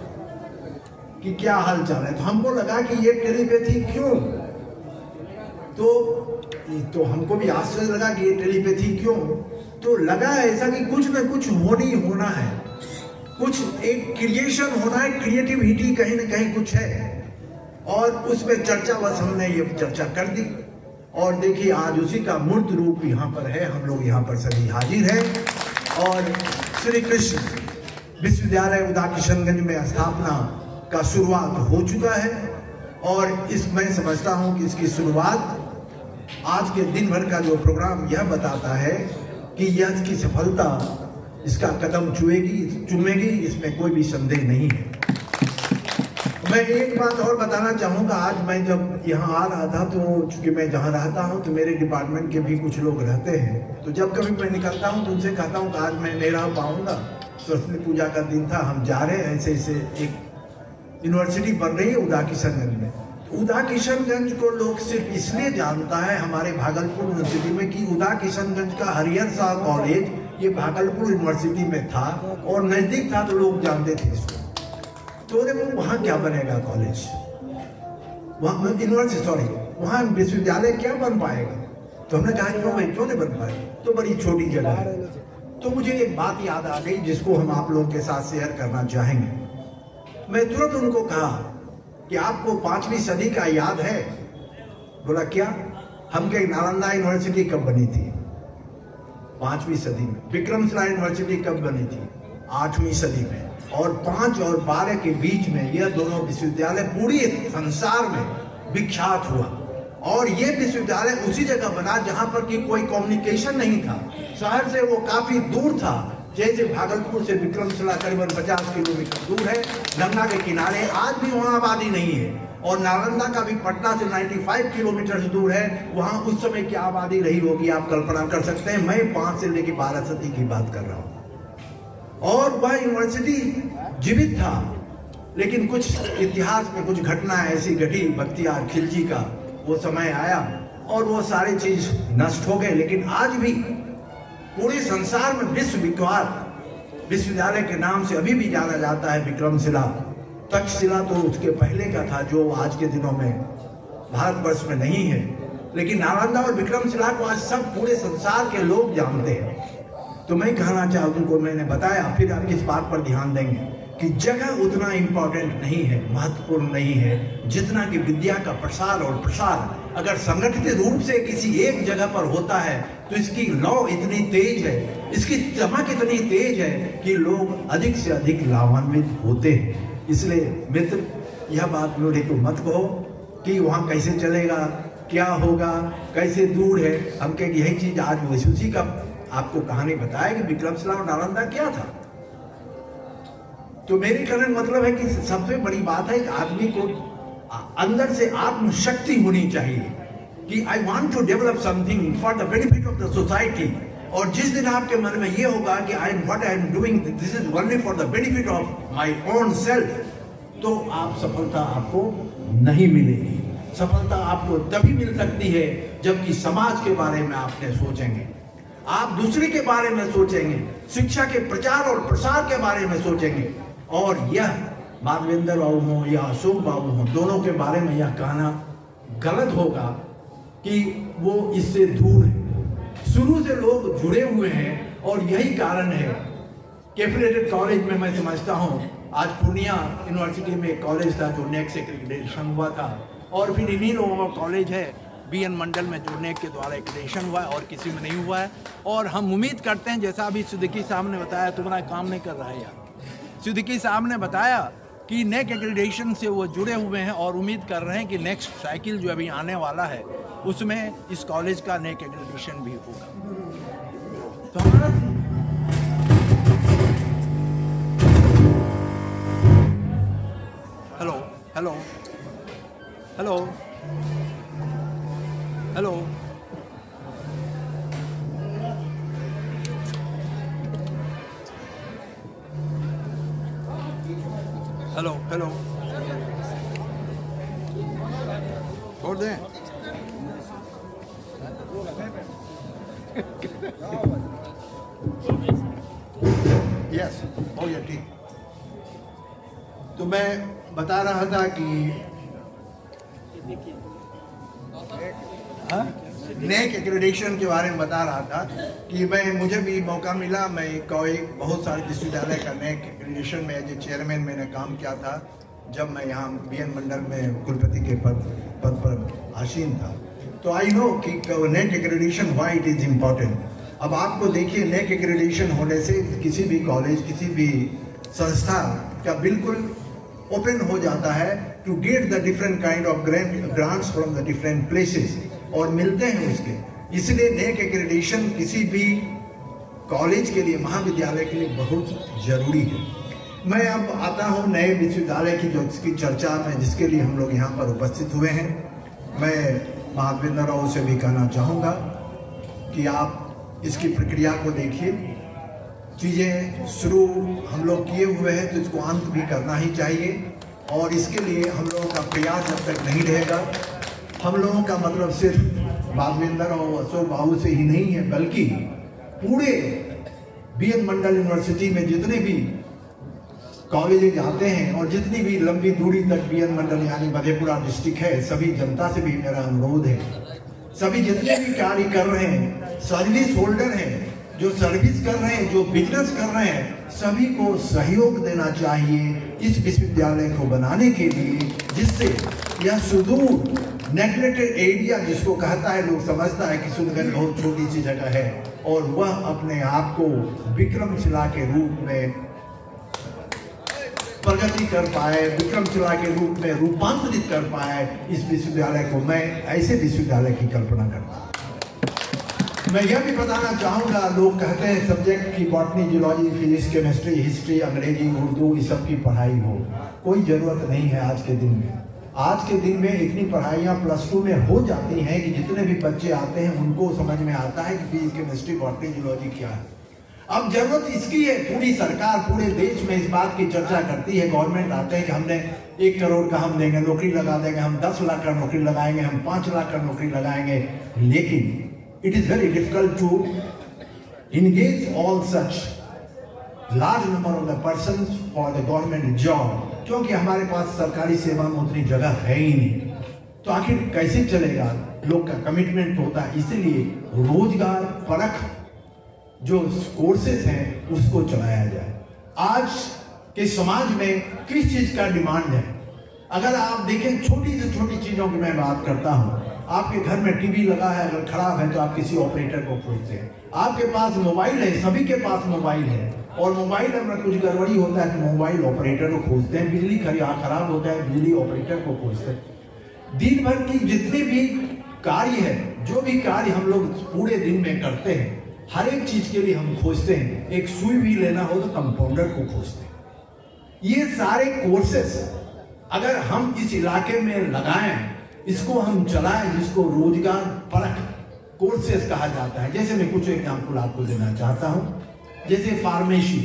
कि क्या हाल चाल है। तो हमको लगा कि ये टेलीपैथी क्यों, तो हमको भी आश्चर्य लगा कि ये टेलीपैथी क्यों, तो लगा ऐसा कि कुछ ना कुछ होना है, कुछ एक क्रिएशन होना है, क्रिएटिविटी कहीं ना कहीं कुछ है, और उसमें चर्चा बस हमने ये चर्चा कर दी। और देखिए आज उसी का मूर्त रूप यहाँ पर है, हम लोग यहाँ पर सभी हाजिर हैं, और श्री कृष्ण विश्वविद्यालय उदाकिशनगंज में स्थापना का शुरुआत हो चुका है। और मैं समझता हूँ कि इसकी शुरुआत आज के दिन भर का जो प्रोग्राम यह बताता है कि यह की सफलता इसका कदम चूमेगी, इसमें कोई भी संदेह नहीं है। मैं एक बात और बताना चाहूँगा, आज मैं जब यहाँ आ रहा था तो चूंकि मैं जहाँ रहता हूँ तो मेरे डिपार्टमेंट के भी कुछ लोग रहते हैं, तो जब कभी मैं निकलता हूँ तो उनसे कहता हूँ कि आज मैं नहीं रह पाऊँगा, सरस्वती पूजा का दिन था, हम जा रहे हैं, ऐसे एक यूनिवर्सिटी बन रही है उदाकिशनगंज में। उदाकिशनगंज को लोग सिर्फ इसलिए जानता है हमारे भागलपुर यूनिवर्सिटी में कि उदाकिशनगंज का हरिहर शाह कॉलेज ये भागलपुर यूनिवर्सिटी में था और नजदीक था, तो लोग जानते थे इसको। तो वहाँ क्या बनेगा कॉलेज, वहाँ यूनिवर्सिटी, सॉरी वहाँ विश्वविद्यालय क्या बन पाएगा। तो हमने कहा क्यों नहीं बन पाए, तो बड़ी छोटी जगह है। तो मुझे एक बात याद आ गई जिसको हम आप लोगों के साथ शेयर करना चाहेंगे। मैं तुरंत उनको कहा कि आपको 5वीं सदी का याद है? बोला क्या? हम के नालंदा यूनिवर्सिटी कब बनी थी? 5वीं सदी में। विक्रमशिला यूनिवर्सिटी कब बनी थी? 8वीं सदी में। और 5 और 12 के बीच में यह दोनों विश्वविद्यालय पूरी संसार में विख्यात हुआ। और ये विश्वविद्यालय उसी जगह बना जहां पर कि कोई कम्युनिकेशन नहीं था, शहर से वो काफी दूर था। जैसे भागलपुर से विक्रमशिला करीबन 50 किलोमीटर दूर है, गंगा के किनारे, आज भी वहाँ आबादी नहीं है। और नालंदा का भी पटना से 95 किलोमीटर से दूर है, वहाँ उस समय क्या आबादी रही होगी आप कल्पना कर सकते हैं। मैं 5 से लेकर 12 सदी की बात कर रहा हूँ। और वह यूनिवर्सिटी जीवित था, लेकिन कुछ इतिहास में कुछ घटना ऐसी घटी, बख्तियार खिलजी का वो समय आया और वो सारी चीज नष्ट हो गए। लेकिन आज भी पूरे संसार में विश्व विख्यात विश्वविद्यालय के नाम से अभी भी जाना जाता है विक्रमशिला। तक्षशिला तो उसके पहले का था, जो आज के दिनों में भारतवर्ष में नहीं है, लेकिन नालंदा और विक्रमशिला को आज सब पूरे संसार के लोग जानते हैं। तो मैं कहना चाहूँ, उनको मैंने बताया, फिर आप इस बात पर ध्यान देंगे कि जगह उतना इम्पोर्टेंट नहीं है, महत्वपूर्ण नहीं है, जितना कि विद्या का प्रसार और प्रसार अगर संगठित रूप से किसी एक जगह पर होता है तो इसकी लौ इतनी तेज है, इसकी चमक इतनी तेज है कि लोग अधिक से अधिक लाभान्वित होते हैं। इसलिए मित्र, यह बात मेरे को मत कहो कि वहाँ कैसे चलेगा, क्या होगा, कैसे दूर है। हम कहें यही चीज आज उसी का आपको कहानी बताया कि विक्रमशिला और नालंदा क्या था। तो मेरे कहने का मतलब है कि सबसे बड़ी बात है कि आदमी को अंदर से आत्मशक्ति होनी चाहिए कि I want to develop something for the benefit of the society. और जिस दिन आपके मन में ये होगा कि I am doing this is only for the benefit of my own self, तो आप सफलता आपको नहीं मिलेगी। सफलता आपको तभी मिल सकती है जबकि समाज के बारे में आपने सोचेंगे। आप दूसरे के बारे में सोचेंगे, शिक्षा के प्रचार और प्रसार के बारे में सोचेंगे। और यह माधवेंद्र बाबू हो या अशोक बाबू हो, दोनों के बारे में यह कहना गलत होगा कि वो इससे दूर है। शुरू से लोग जुड़े हुए हैं और यही कारण है कि एफिलिएटेड कॉलेज में मैं समझता हूँ, आज पूर्णिया यूनिवर्सिटी में एक कॉलेज था जो नेक से एक्रेडिटेशन हुआ था, और फिर इन्हीं लोगों का कॉलेज है बीएन मंडल में जो नेक के द्वारा एक्रेडिटेशन हुआ है और किसी में नहीं हुआ है। और हम उम्मीद करते हैं, जैसा अभी सिद्दीकी साहब ने बताया, तुम्हारा काम नहीं कर रहा है यार, सिद्दीकी साहब ने बताया कि नेक एक्रेडिटेशन से वो जुड़े हुए हैं और उम्मीद कर रहे हैं कि नेक्स्ट साइकिल जो अभी आने वाला है उसमें इस कॉलेज का नेक एक्रेडिटेशन भी होगा। तो हमारा hello hello hello hello hello hello छोड़ दें। यस, हो गया ठीक। तो मैं बता रहा था कि नेक एक्रेडिटेशन के बारे में बता रहा था कि मुझे भी मौका मिला, मैं कोई बहुत सारे विश्वविद्यालय का नेक एक्रेडिटेशन में एज ए चेयरमैन मैंने काम किया था जब मैं यहाँ बीएन मंडल में कुलपति के पद पर आसीन था। तो आई नो कि NAAC accreditation why it is important. अब आपको देखिए, नेक एक्रेडिटेशन होने से किसी भी कॉलेज, किसी भी संस्था का बिल्कुल ओपन हो जाता है to get the different kind of grants from the different places, और मिलते हैं उसके। इसलिए नेक एक्रेडिटेशन किसी भी कॉलेज के लिए, महाविद्यालय के लिए बहुत जरूरी है। मैं अब आता हूँ नए विश्वविद्यालय की, जो इसकी चर्चा में जिसके लिए हम लोग यहाँ पर उपस्थित हुए हैं। मैं माधवेंद्र राव से भी कहना चाहूँगा कि आप इसकी प्रक्रिया को देखिए। चीज़ें शुरू हम लोग किए हुए हैं तो इसको अंत भी करना ही चाहिए, और इसके लिए हम लोगों का प्रयास जब तक नहीं रहेगा, हम लोगों का मतलब सिर्फ माधवेंद्र और अशोक बाबू से ही नहीं है, बल्कि पूरे बीएन मंडल यूनिवर्सिटी में जितने भी कॉलेजेज आते हैं और जितनी भी लंबी दूरी तक बीएन मंडल यानी मधेपुरा डिस्ट्रिक्ट है, सभी जनता से भी मेरा अनुरोध है, सभी जितने भी कार्य कर रहे हैं, सर्विस होल्डर हैं, जो सर्विस कर रहे हैं, जो बिजनेस कर रहे हैं, सभी को सहयोग देना चाहिए इस विश्वविद्यालय को बनाने के लिए, जिससे यह सुदूर नेग्लेक्टेड एरिया जिसको कहता है, लोग समझता है कि किशनगंज बहुत छोटी सी जगह है, और वह अपने आप को विक्रमशिला के रूप में प्रगति कर पाए, विक्रमशिला के रूप में रूपांतरित कर पाए इस विश्वविद्यालय को। मैं ऐसे विश्वविद्यालय की कल्पना करता हूँ। मैं यह भी बताना चाहूँगा, लोग कहते हैं सब्जेक्ट की botany, geology, physics, chemistry, history, अंग्रेजी, उर्दू, इस सब की पढ़ाई हो। कोई ज़रूरत नहीं है आज के दिन में। आज के दिन में इतनी पढ़ाइयाँ +2 में हो जाती हैं कि जितने भी बच्चे आते हैं उनको समझ में आता है कि फिजिक्स, केमिस्ट्री, बॉटनी, जियोलॉजी क्या है। अब जरूरत इसकी है, पूरी सरकार पूरे देश में इस बात की चर्चा करती है, गवर्नमेंट आते हैं कि हमने 1 करोड़ का हम देंगे, नौकरी लगा देंगे, हम 10 लाख का नौकरी लगाएंगे, हम 5 लाख का नौकरी लगाएंगे, लेकिन it is very difficult to engage all such large number of the persons for the government job, क्योंकि हमारे पास सरकारी सेवा में उतनी जगह है ही नहीं। तो आखिर कैसे चलेगा? लोग का कमिटमेंट होता है, इसीलिए रोजगार परख जो कोर्सेज हैं उसको चलाया जाए। आज के समाज में किस चीज का डिमांड है? अगर आप देखें, छोटी से छोटी चीजों की मैं बात करता हूँ। आपके घर में टीवी लगा है, अगर खराब है तो आप किसी ऑपरेटर को खोजते हैं। आपके पास मोबाइल है, सभी के पास मोबाइल है, और मोबाइल में कुछ गड़बड़ी होता है तो मोबाइल ऑपरेटर को खोजते हैं। बिजली खराब होता है, बिजली ऑपरेटर को खोजते हैं। दिन भर की जितने भी कार्य है, जो भी कार्य हम लोग पूरे दिन में करते हैं, हर एक चीज के लिए हम खोजते हैं। एक सुई भी लेना हो तो कंपाउंडर को खोजते हैं। ये सारे कोर्सेस अगर हम इस इलाके में लगाएं, इसको हम चलाएं, जिसको रोजगार परख कोर्सेस कहा जाता है। जैसे मैं कुछ एग्जाम्पल आपको देना चाहता हूं। जैसे फार्मेसी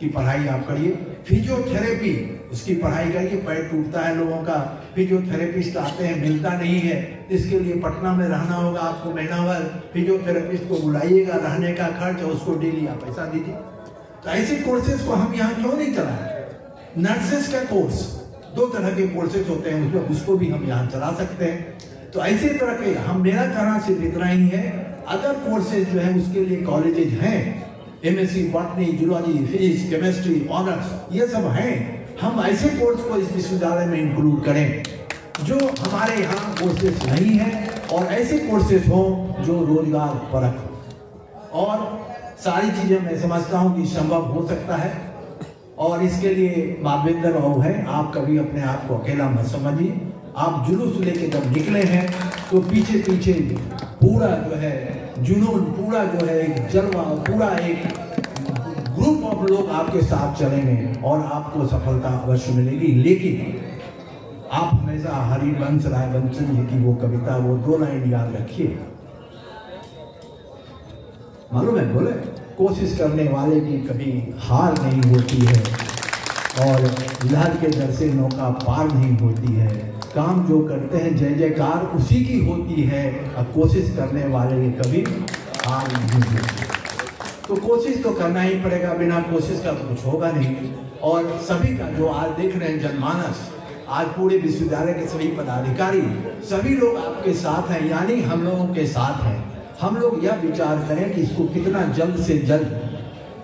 की पढ़ाई आप करिए, फिजियोथेरेपी उसकी पढ़ाई करिए। पैर टूटता है लोगों का, फिजियोथेरेपिस्ट आते हैं, मिलता नहीं है, इसके लिए पटना में रहना होगा आपको महीना भर। फिजियोथेरेपिस्ट को बुलाइएगा, रहने का खर्च और उसको डेली आप पैसा दीजिए। तो ऐसे कोर्सेज को हम यहाँ क्यों नहीं चलाएं? नर्सेस का कोर्स, 2 तरह के कोर्सेज होते हैं उसमें, उसको भी हम यहाँ चला सकते हैं। तो ऐसे तरह के मेरा कहना सिर्फ इतना ही है, अदर कोर्सेज जो है उसके लिए कॉलेजेज हैं, MSc botany, zoology, physics, chemistry, honours, ये सब हैं। हम ऐसे कोर्स को इस विश्वविद्यालय में इंक्लूड करें जो हमारे यहाँ कोर्सेज नहीं है, और ऐसे कोर्सेज हों जो रोजगार परक हो। और सारी चीजें मैं समझता हूँ कि संभव हो सकता है, और इसके लिए माधवेंद्र बाबू है। आप कभी अपने आप को अकेला मत समझिए। आप जुलूस लेके जब निकले हैं तो पीछे पीछे पूरा जो है जुनून, पूरा जो है एक जलवा, पूरा एक ग्रुप ऑफ लोग आपके साथ चलेंगे और आपको सफलता अवश्य मिलेगी। लेकिन आप हमेशा हरिवंश राय बंसल जी की वो कविता, वो 2 लाइन याद रखिए। मालूम है, बोले कोशिश करने वाले की कभी हार नहीं होती है, और लहर के डर से नौका पार नहीं होती है। काम जो करते हैं जय जयकार उसी की होती है, अब कोशिश करने वाले की कभी हार नहीं होती। तो कोशिश तो करना ही पड़ेगा, बिना कोशिश का तो कुछ होगा नहीं। और सभी का जो आज देख रहे हैं जनमानस, आज पूरे विश्वविद्यालय के सभी पदाधिकारी, सभी लोग आपके साथ हैं, यानी हम लोगों के साथ हैं। हम लोग यह विचार करें कि इसको कितना जल्द से जल्द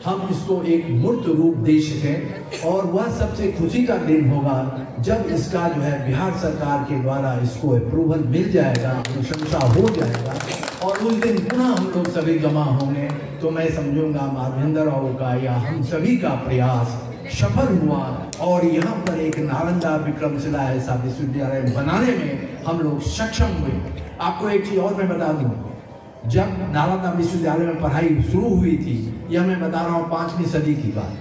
हम इसको एक मूर्त रूप दे सकें, और वह सबसे खुशी का दिन होगा जब इसका जो है बिहार सरकार के द्वारा इसको अप्रूवल मिल जाएगा, प्रशंसा हो जाएगा, और उस दिन पुनः हम लोग सभी जमा होंगे। तो मैं समझूंगा माधवेंद्र बाबू का या हम सभी का प्रयास सफल हुआ, और यहाँ पर एक नालंदा विक्रमशिला ऐसा विश्वविद्यालय बनाने में हम लोग सक्षम हुए। आपको एक चीज और मैं बता दूं, जब नालंदा विश्वविद्यालय में पढ़ाई शुरू हुई थी, यह मैं बता रहा हूँ 5वीं सदी की बात,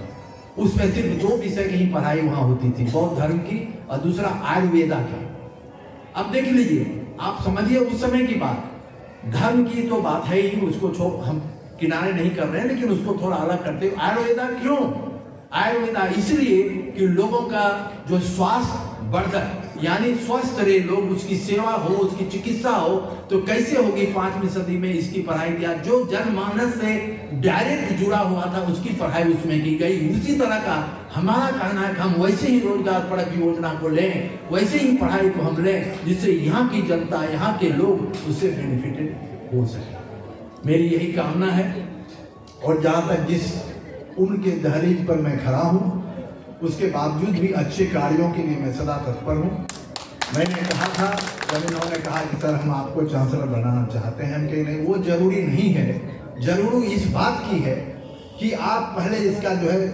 उसमें सिर्फ 2 विषय की ही पढ़ाई वहाँ होती थी, बौद्ध धर्म की और दूसरा आयुर्वेदा की। अब देख लीजिए, आप समझिए उस समय की बात, धर्म की तो बात है ही, उसको हम किनारे नहीं कर रहे हैं, लेकिन उसको थोड़ा अलग करते। आयुर्वेदा क्यों? आयुर्वेदा इसलिए कि लोगों का जो स्वास्थ्य बढ़ जाए, यानी स्वस्थ रहे लोग, उसकी सेवा हो, उसकी चिकित्सा हो, तो कैसे होगी? 5वीं सदी में इसकी पढ़ाई दिया, जो जनमानस से डायरेक्ट जुड़ा हुआ था उसकी पढ़ाई उसमें की गई। उसी तरह का हमारा कहना है कि हम वैसे ही रोजगार परक योजना को लें, वैसे ही पढ़ाई को हम लें, जिससे यहाँ की जनता, यहाँ के लोग उससे बेनिफिटेड हो सके। मेरी यही कामना है। और जहाँ तक जिस उनके दहलीज पर मैं खड़ा हूँ, उसके बावजूद भी अच्छे कार्यों के लिए मैं सदा तत्पर हूँ। मैंने कहा था, जब इन्होंने कहा कि सर हम आपको चांसलर बनाना चाहते हैं, हम कहीं नहीं, वो जरूरी नहीं है। जरूरी इस बात की है कि आप पहले इसका जो है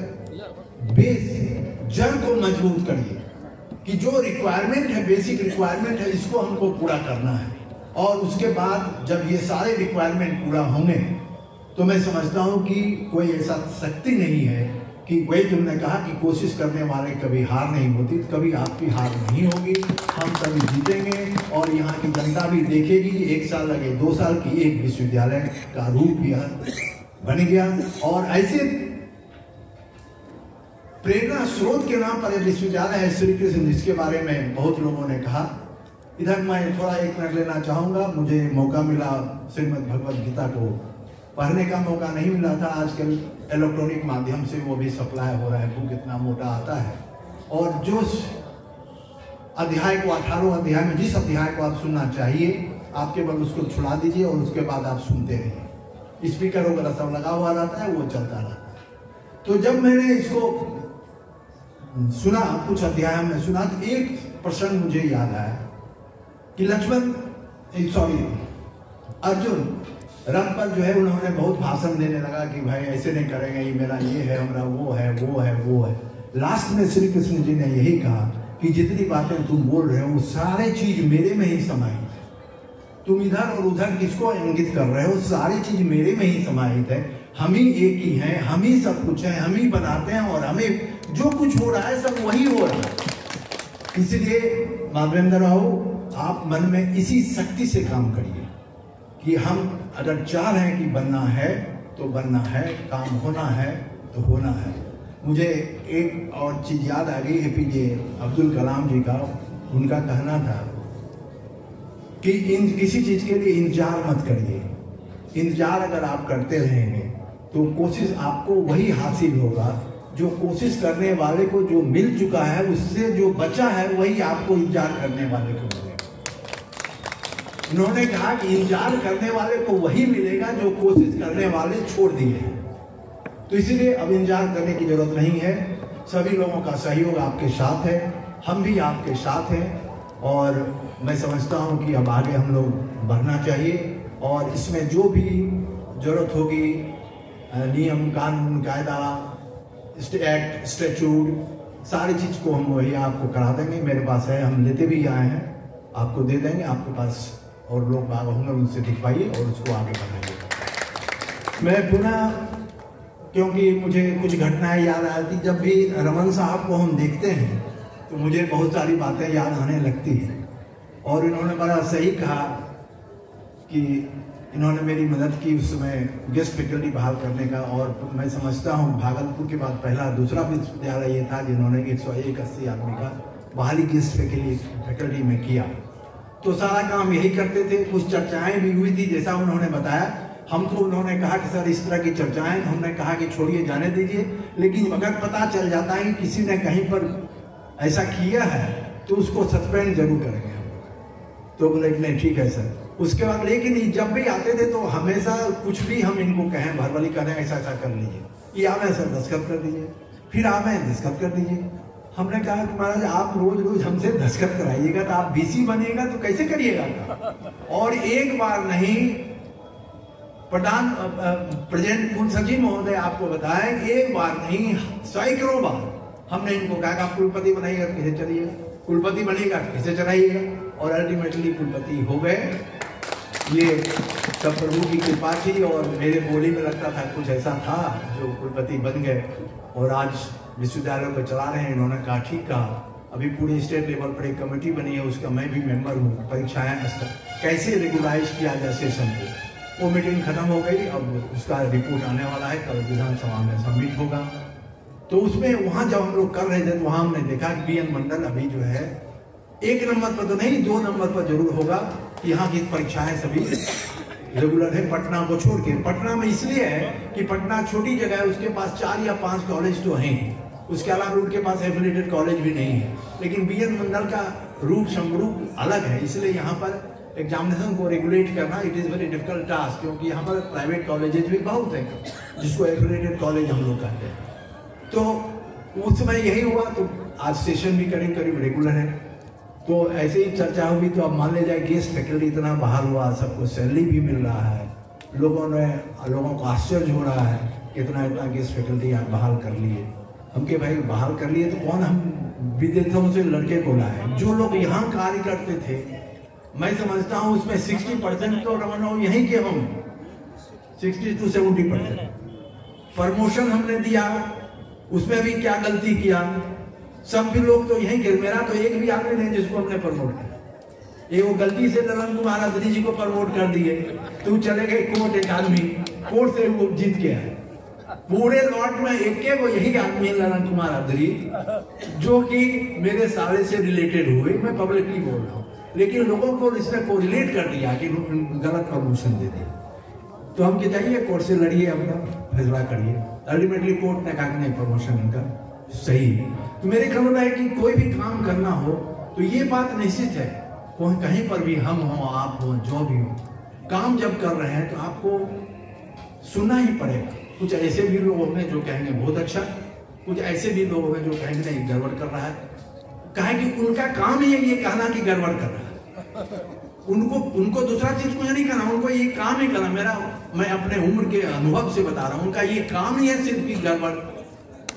बेस, जड़ को मजबूत करिए, कि जो रिक्वायरमेंट है, बेसिक रिक्वायरमेंट है, इसको हमको पूरा करना है। और उसके बाद जब ये सारे रिक्वायरमेंट पूरा होंगे, तो मैं समझता हूँ कि कोई ऐसा शक्ति नहीं है कि वही तुमने कहा कि कोशिश करने वाले कभी हार नहीं होती, कभी आपकी हार नहीं होगी। हम सभी जीतेंगे, और यहाँ की जनता भी देखेगी। 1 साल लगे, 2 साल की, एक विश्वविद्यालय का रूप यह बन गया। और ऐसे प्रेरणा स्रोत के नाम पर विश्वविद्यालय है श्री कृष्ण, जिसके बारे में बहुत लोगों ने कहा। इधर मैं थोड़ा 1 मिनट लेना चाहूँगा। मुझे मौका मिला श्रीमद् भगवद गीता को पढ़ने का मौका नहीं मिला था। आजकल इलेक्ट्रॉनिक माध्यम से वो भी सप्लाई हो रहा है, बुक इतना मोटा आता है। और जो अध्याय को 18 अध्याय में, जिस अध्याय को आप सुनना चाहिए, आप केवल उसको छुड़ा दीजिए और उसके बाद आप सुनते रहिए। स्पीकर वगैरह सब लगा हुआ रहता है, वो चलता रहता है। तो जब मैंने इसको सुना, कुछ अध्याय में सुना, तो एक प्रसंग मुझे याद आया कि अर्जुन रथ पर जो है उन्होंने बहुत भाषण देने लगा कि भाई ऐसे नहीं करेंगे, ये मेरा ये है, हमारा वो है, वो है, वो है। लास्ट में श्री कृष्ण जी ने यही कहा कि जितनी बातें तुम बोल रहे हो सारे चीज मेरे में ही समाहित है। तुम इधर और उधर किसको इंगित कर रहे हो, सारी चीज मेरे में ही समाहित है। हम ही एक ही हैं, हम ही सब कुछ है, हम ही बनाते हैं, और हमें जो कुछ हो रहा है सब वही हो रहा है। इसलिए माधवेंद्र बाबू, आप मन में इसी शक्ति से काम करिए कि हम अगर चाह रहे हैं कि बनना है तो बनना है, काम होना है तो होना है। मुझे एक और चीज़ याद आ गई, APJ अब्दुल कलाम जी का। उनका कहना था कि किसी चीज़ के लिए इंतजार मत करिए। इंतजार अगर आप करते रहेंगे तो कोशिश आपको वही हासिल होगा जो कोशिश करने वाले को जो मिल चुका है, उससे जो बचा है वही आपको इंतजार करने वाले को मिलेगा। उन्होंने कहा कि इंतजार करने वाले को वही मिलेगा जो कोशिश करने वाले छोड़ दिए हैं। तो इसीलिए अब इंतजार करने की जरूरत नहीं है। सभी लोगों का सहयोग आपके साथ है, हम भी आपके साथ हैं, और मैं समझता हूं कि अब आगे हम लोग बढ़ना चाहिए। और इसमें जो भी जरूरत होगी, नियम कानून कायदा एक्ट स्टैट्यूट सारी चीज को हम वही आपको करा देंगे। मेरे पास है, हम लेते भी आए हैं, आपको दे देंगे। आपके पास और लोग बाग होंगे, उनसे दिखवाइए और उसको आगे बढ़ाइए। मैं पुनः, क्योंकि मुझे कुछ घटनाएं याद आती, जब भी रमन साहब को हम देखते हैं तो मुझे बहुत सारी बातें याद आने लगती हैं। और इन्होंने बड़ा सही कहा कि इन्होंने मेरी मदद की उस समय गेस्ट फैकल्टी बहाल करने का। और मैं समझता हूँ भागलपुर के बाद पहला दूसरा विश्वविद्यालय ये था जिन्होंने 181 आदमी का बहाली गेस्ट फैकल्टी में किया। तो सारा काम यही करते थे। कुछ चर्चाएं भी हुई थी, जैसा उन्होंने बताया। हमको उन्होंने कहा कि सर इस तरह की चर्चाएं, हमने कहा कि छोड़िए, जाने दीजिए, लेकिन अगर पता चल जाता है कि किसी ने कहीं पर ऐसा किया है तो उसको सस्पेंड जरूर करेंगे। तो बोले नहीं ठीक है सर। उसके बाद लेकिन जब भी आते थे तो हमेशा कुछ भी हम इनको कहें, भरवली करें, ऐसा ऐसा कर लीजिए, ये आवे सर दस्तखत कर दीजिए, फिर आवे दस्तखत कर दीजिए। हमने कहा कि महाराज आप रोज रोज हमसे दस्तखत कराइएगा तो आप BC बनिएगा तो कैसे करिएगा। और एक बार नहीं, प्रधान प्रेजेंट कुल सचिव महोदय आपको बताएं, एक बार नहीं सैकड़ों बार हमने इनको कहा कि आप कुलपति बनाइएगा तो कैसे चलिएगा, कुलपति बनेगा तो कैसे चलाइएगा। और अल्टीमेटली कुलपति हो गए। ये सब प्रभु की कृपा थी। और मेरे बोली में लगता था कुछ ऐसा था जो कुलपति बन गए और आज विश्वविद्यालय को चला रहे हैं। इन्होंने कहा ठीक कहा। अभी पूरे स्टेट लेवल पर एक कमेटी बनी है, उसका मैं भी मेंबर हूँ। परीक्षाएं कैसे रेगुलाइज किया जाए सेशन को, वो मीटिंग खत्म हो गई। अब उसका रिपोर्ट आने वाला है, कल विधानसभा में सबमिट होगा। तो उसमें वहां जब हम लोग कर रहे थे तो वहां हमने देखा कि BN मंडल अभी जो है 1 नंबर पर तो नहीं, 2 नंबर पर जरूर होगा। यहाँ की परीक्षाएं सभी रेगुलर है, पटना को छोड़ के। पटना में इसलिए है कि पटना छोटी जगह है, उसके पास 4 या 5 कॉलेज तो हैं, उसके अलावा उनके पास एफिलिएटेड कॉलेज भी नहीं है। लेकिन BN मंडल का रूप समरूप अलग है, इसलिए यहाँ पर एग्जामिनेशन को रेगुलेट करना it is very difficult task, क्योंकि यहाँ पर प्राइवेट कॉलेजेस भी बहुत हैं जिसको एफिलिएटेड कॉलेज हम लोग कहते हैं। तो उस समय यही हुआ। तो आज सेशन भी करीब करीब रेगुलर है। तो ऐसे ही चर्चा हुई। तो अब मान ले जाए गेस्ट फैकल्टी इतना बहाल हुआ, सबको सैलरी भी मिल रहा है, लोगों को आश्चर्य हो रहा है इतना गेस्ट फैकल्टी आप बहाल कर लिए। हम के भाई बहाल कर लिए तो कौन, हम विदेशों से लड़के को लाए। जो लोग यहाँ कार्य करते थे, मैं समझता हूँ उसमें 60% तो रमन यहीं के होंगे, 60 to 70%। प्रमोशन हमने दिया, उसमें भी क्या गलती किया। सब भी लोग तो यहीं गिर, मेरा तो एक भी आदमी नहीं जिसको हमने प्रमोट किया। ये वो गलती से ललन कुमार अदरी जी को प्रमोट कर दिए। तू चले गए कोर्ट, एक आदमी कोर्ट से वो जीत गया है। पूरे लॉट में एक वो यही आदमी है ललन कुमार अदरी, जो कि मेरे साले से रिलेटेड हुए। मैं पब्लिकली बोल रहा हूँ, लेकिन लोगों को इसमें को रिलेट कर दिया कि गलत प्रमोशन दे दिया। तो हम जाइए कोर्ट से लड़िए, अपना फैसला करिए। अल्टीमेटली कोर्ट ने कहा कि नहीं, प्रमोशन इनका सही है। तो मेरे ख्याल है कि कोई भी काम करना हो तो ये बात निश्चित है, कहीं पर भी हम हो, आप हो, जो भी हो, काम जब कर रहे हैं तो आपको सुनना ही पड़ेगा। कुछ ऐसे भी लोग होंगे जो कहेंगे बहुत अच्छा, कुछ ऐसे भी लोग होंगे जो कहेंगे नहीं गड़बड़ कर रहा है। कहे कि उनका काम ही है ये कहना कि गड़बड़ कर रहा है। उनको दूसरा चीज मुझे नहीं करना, उनको ये काम ही करना। मैं अपने उम्र के अनुभव से बता रहा हूँ, उनका ये काम ही है सिर्फ की गड़बड़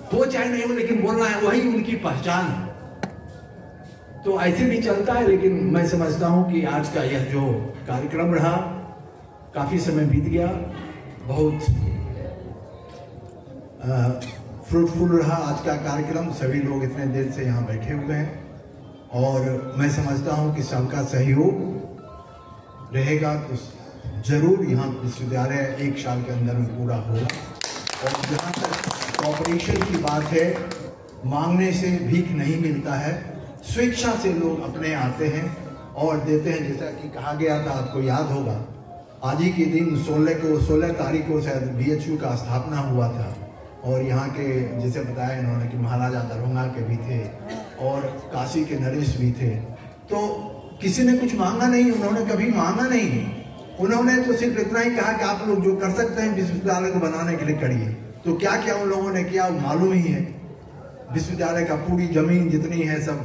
हो चाहे नहीं हो, लेकिन बोलना है, वही उनकी पहचान है। तो ऐसे भी चलता है। लेकिन मैं समझता हूं कि आज का यह जो कार्यक्रम रहा, काफी समय बीत गया, बहुत फ्रूटफुल रहा आज का कार्यक्रम। सभी लोग इतने देर से यहाँ बैठे हुए हैं और मैं समझता हूं कि सबका सहयोग रहेगा तो जरूर यहाँ विश्वविद्यालय 1 साल के अंदर में पूरा होगा। और जहाँ तक कॉपरेशन की बात है, मांगने से भीख नहीं मिलता है, स्वेच्छा से लोग अपने आते हैं और देते हैं। जैसा कि कहा गया था, आपको याद होगा, आज ही के दिन 16 तारीख को शायद BHU का स्थापना हुआ था और यहाँ के जैसे बताया इन्होंने कि महाराजा दरभंगा के भी थे और काशी के नरेश भी थे। तो किसी ने कुछ मांगा नहीं, उन्होंने कभी मांगा नहीं, उन्होंने तो सिर्फ इतना ही कहा कि आप लोग जो कर सकते हैं विश्वविद्यालय को बनाने के लिए करिए। तो क्या क्या उन लोगों ने किया मालूम ही है। विश्वविद्यालय का पूरी जमीन जितनी है सब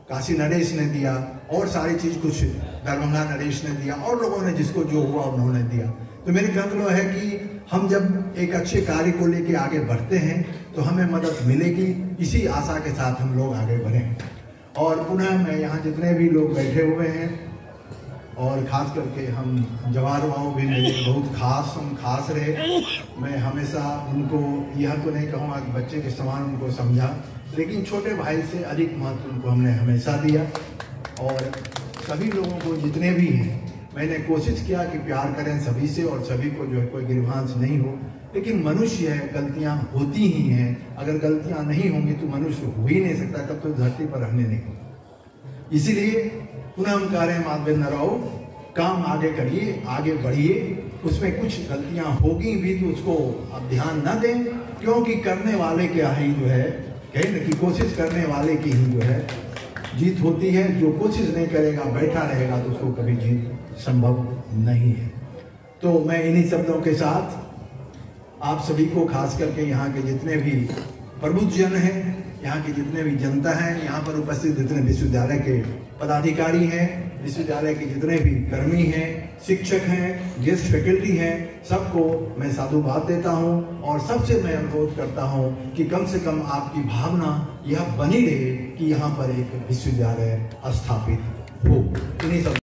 काशी नरेश ने दिया और सारी चीज कुछ दरभंगा नरेश ने दिया और लोगों ने जिसको जो हुआ उन्होंने दिया। तो मेरी कहना है कि हम जब एक अच्छे कार्य को लेके आगे बढ़ते हैं तो हमें मदद मिलेगी, इसी आशा के साथ हम लोग आगे बढ़ें। और पुनः मैं यहाँ जितने भी लोग बैठे हुए हैं और खास करके हम जवाहर बाबू भी मेरे बहुत खास रहे। मैं हमेशा उनको यह तो नहीं कहूँगा कि बच्चे के समान उनको समझा, लेकिन छोटे भाई से अधिक महत्व उनको हमने हमेशा दिया। और सभी लोगों को जितने भी हैं मैंने कोशिश किया कि प्यार करें सभी से और सभी को जो है कोई गिरभांस नहीं हो। लेकिन मनुष्य है, गलतियां होती ही हैं। अगर गलतियां नहीं होंगी तो मनुष्य हो ही नहीं सकता, तब तो धरती पर रहने नहीं। इसीलिए पुनः हम कह रहे हैं माधवेंद्र राव, काम आगे करिए, आगे बढ़िए। उसमें कुछ गलतियां होगी भी तो उसको अब ध्यान न दें, क्योंकि करने वाले क्या ही जो है कहीं न कि कोशिश करने वाले की ही जो है जीत होती है। जो कोशिश नहीं करेगा, बैठा रहेगा, तो उसको कभी जीत संभव नहीं है। तो मैं इन्हीं शब्दों के साथ आप सभी को, खास करके यहाँ के जितने भी प्रबुद्ध जन हैं, यहाँ की जितने भी जनता है, यहाँ पर उपस्थित जितने विश्वविद्यालय के पदाधिकारी हैं, विश्वविद्यालय के जितने भी कर्मी हैं, शिक्षक हैं, गेस्ट फैकल्टी हैं, सबको मैं साधुवाद देता हूँ। और सबसे मैं अनुरोध करता हूँ कि कम से कम आपकी भावना यह बनी रहे कि यहाँ पर एक विश्वविद्यालय स्थापित हो। इन्हीं सब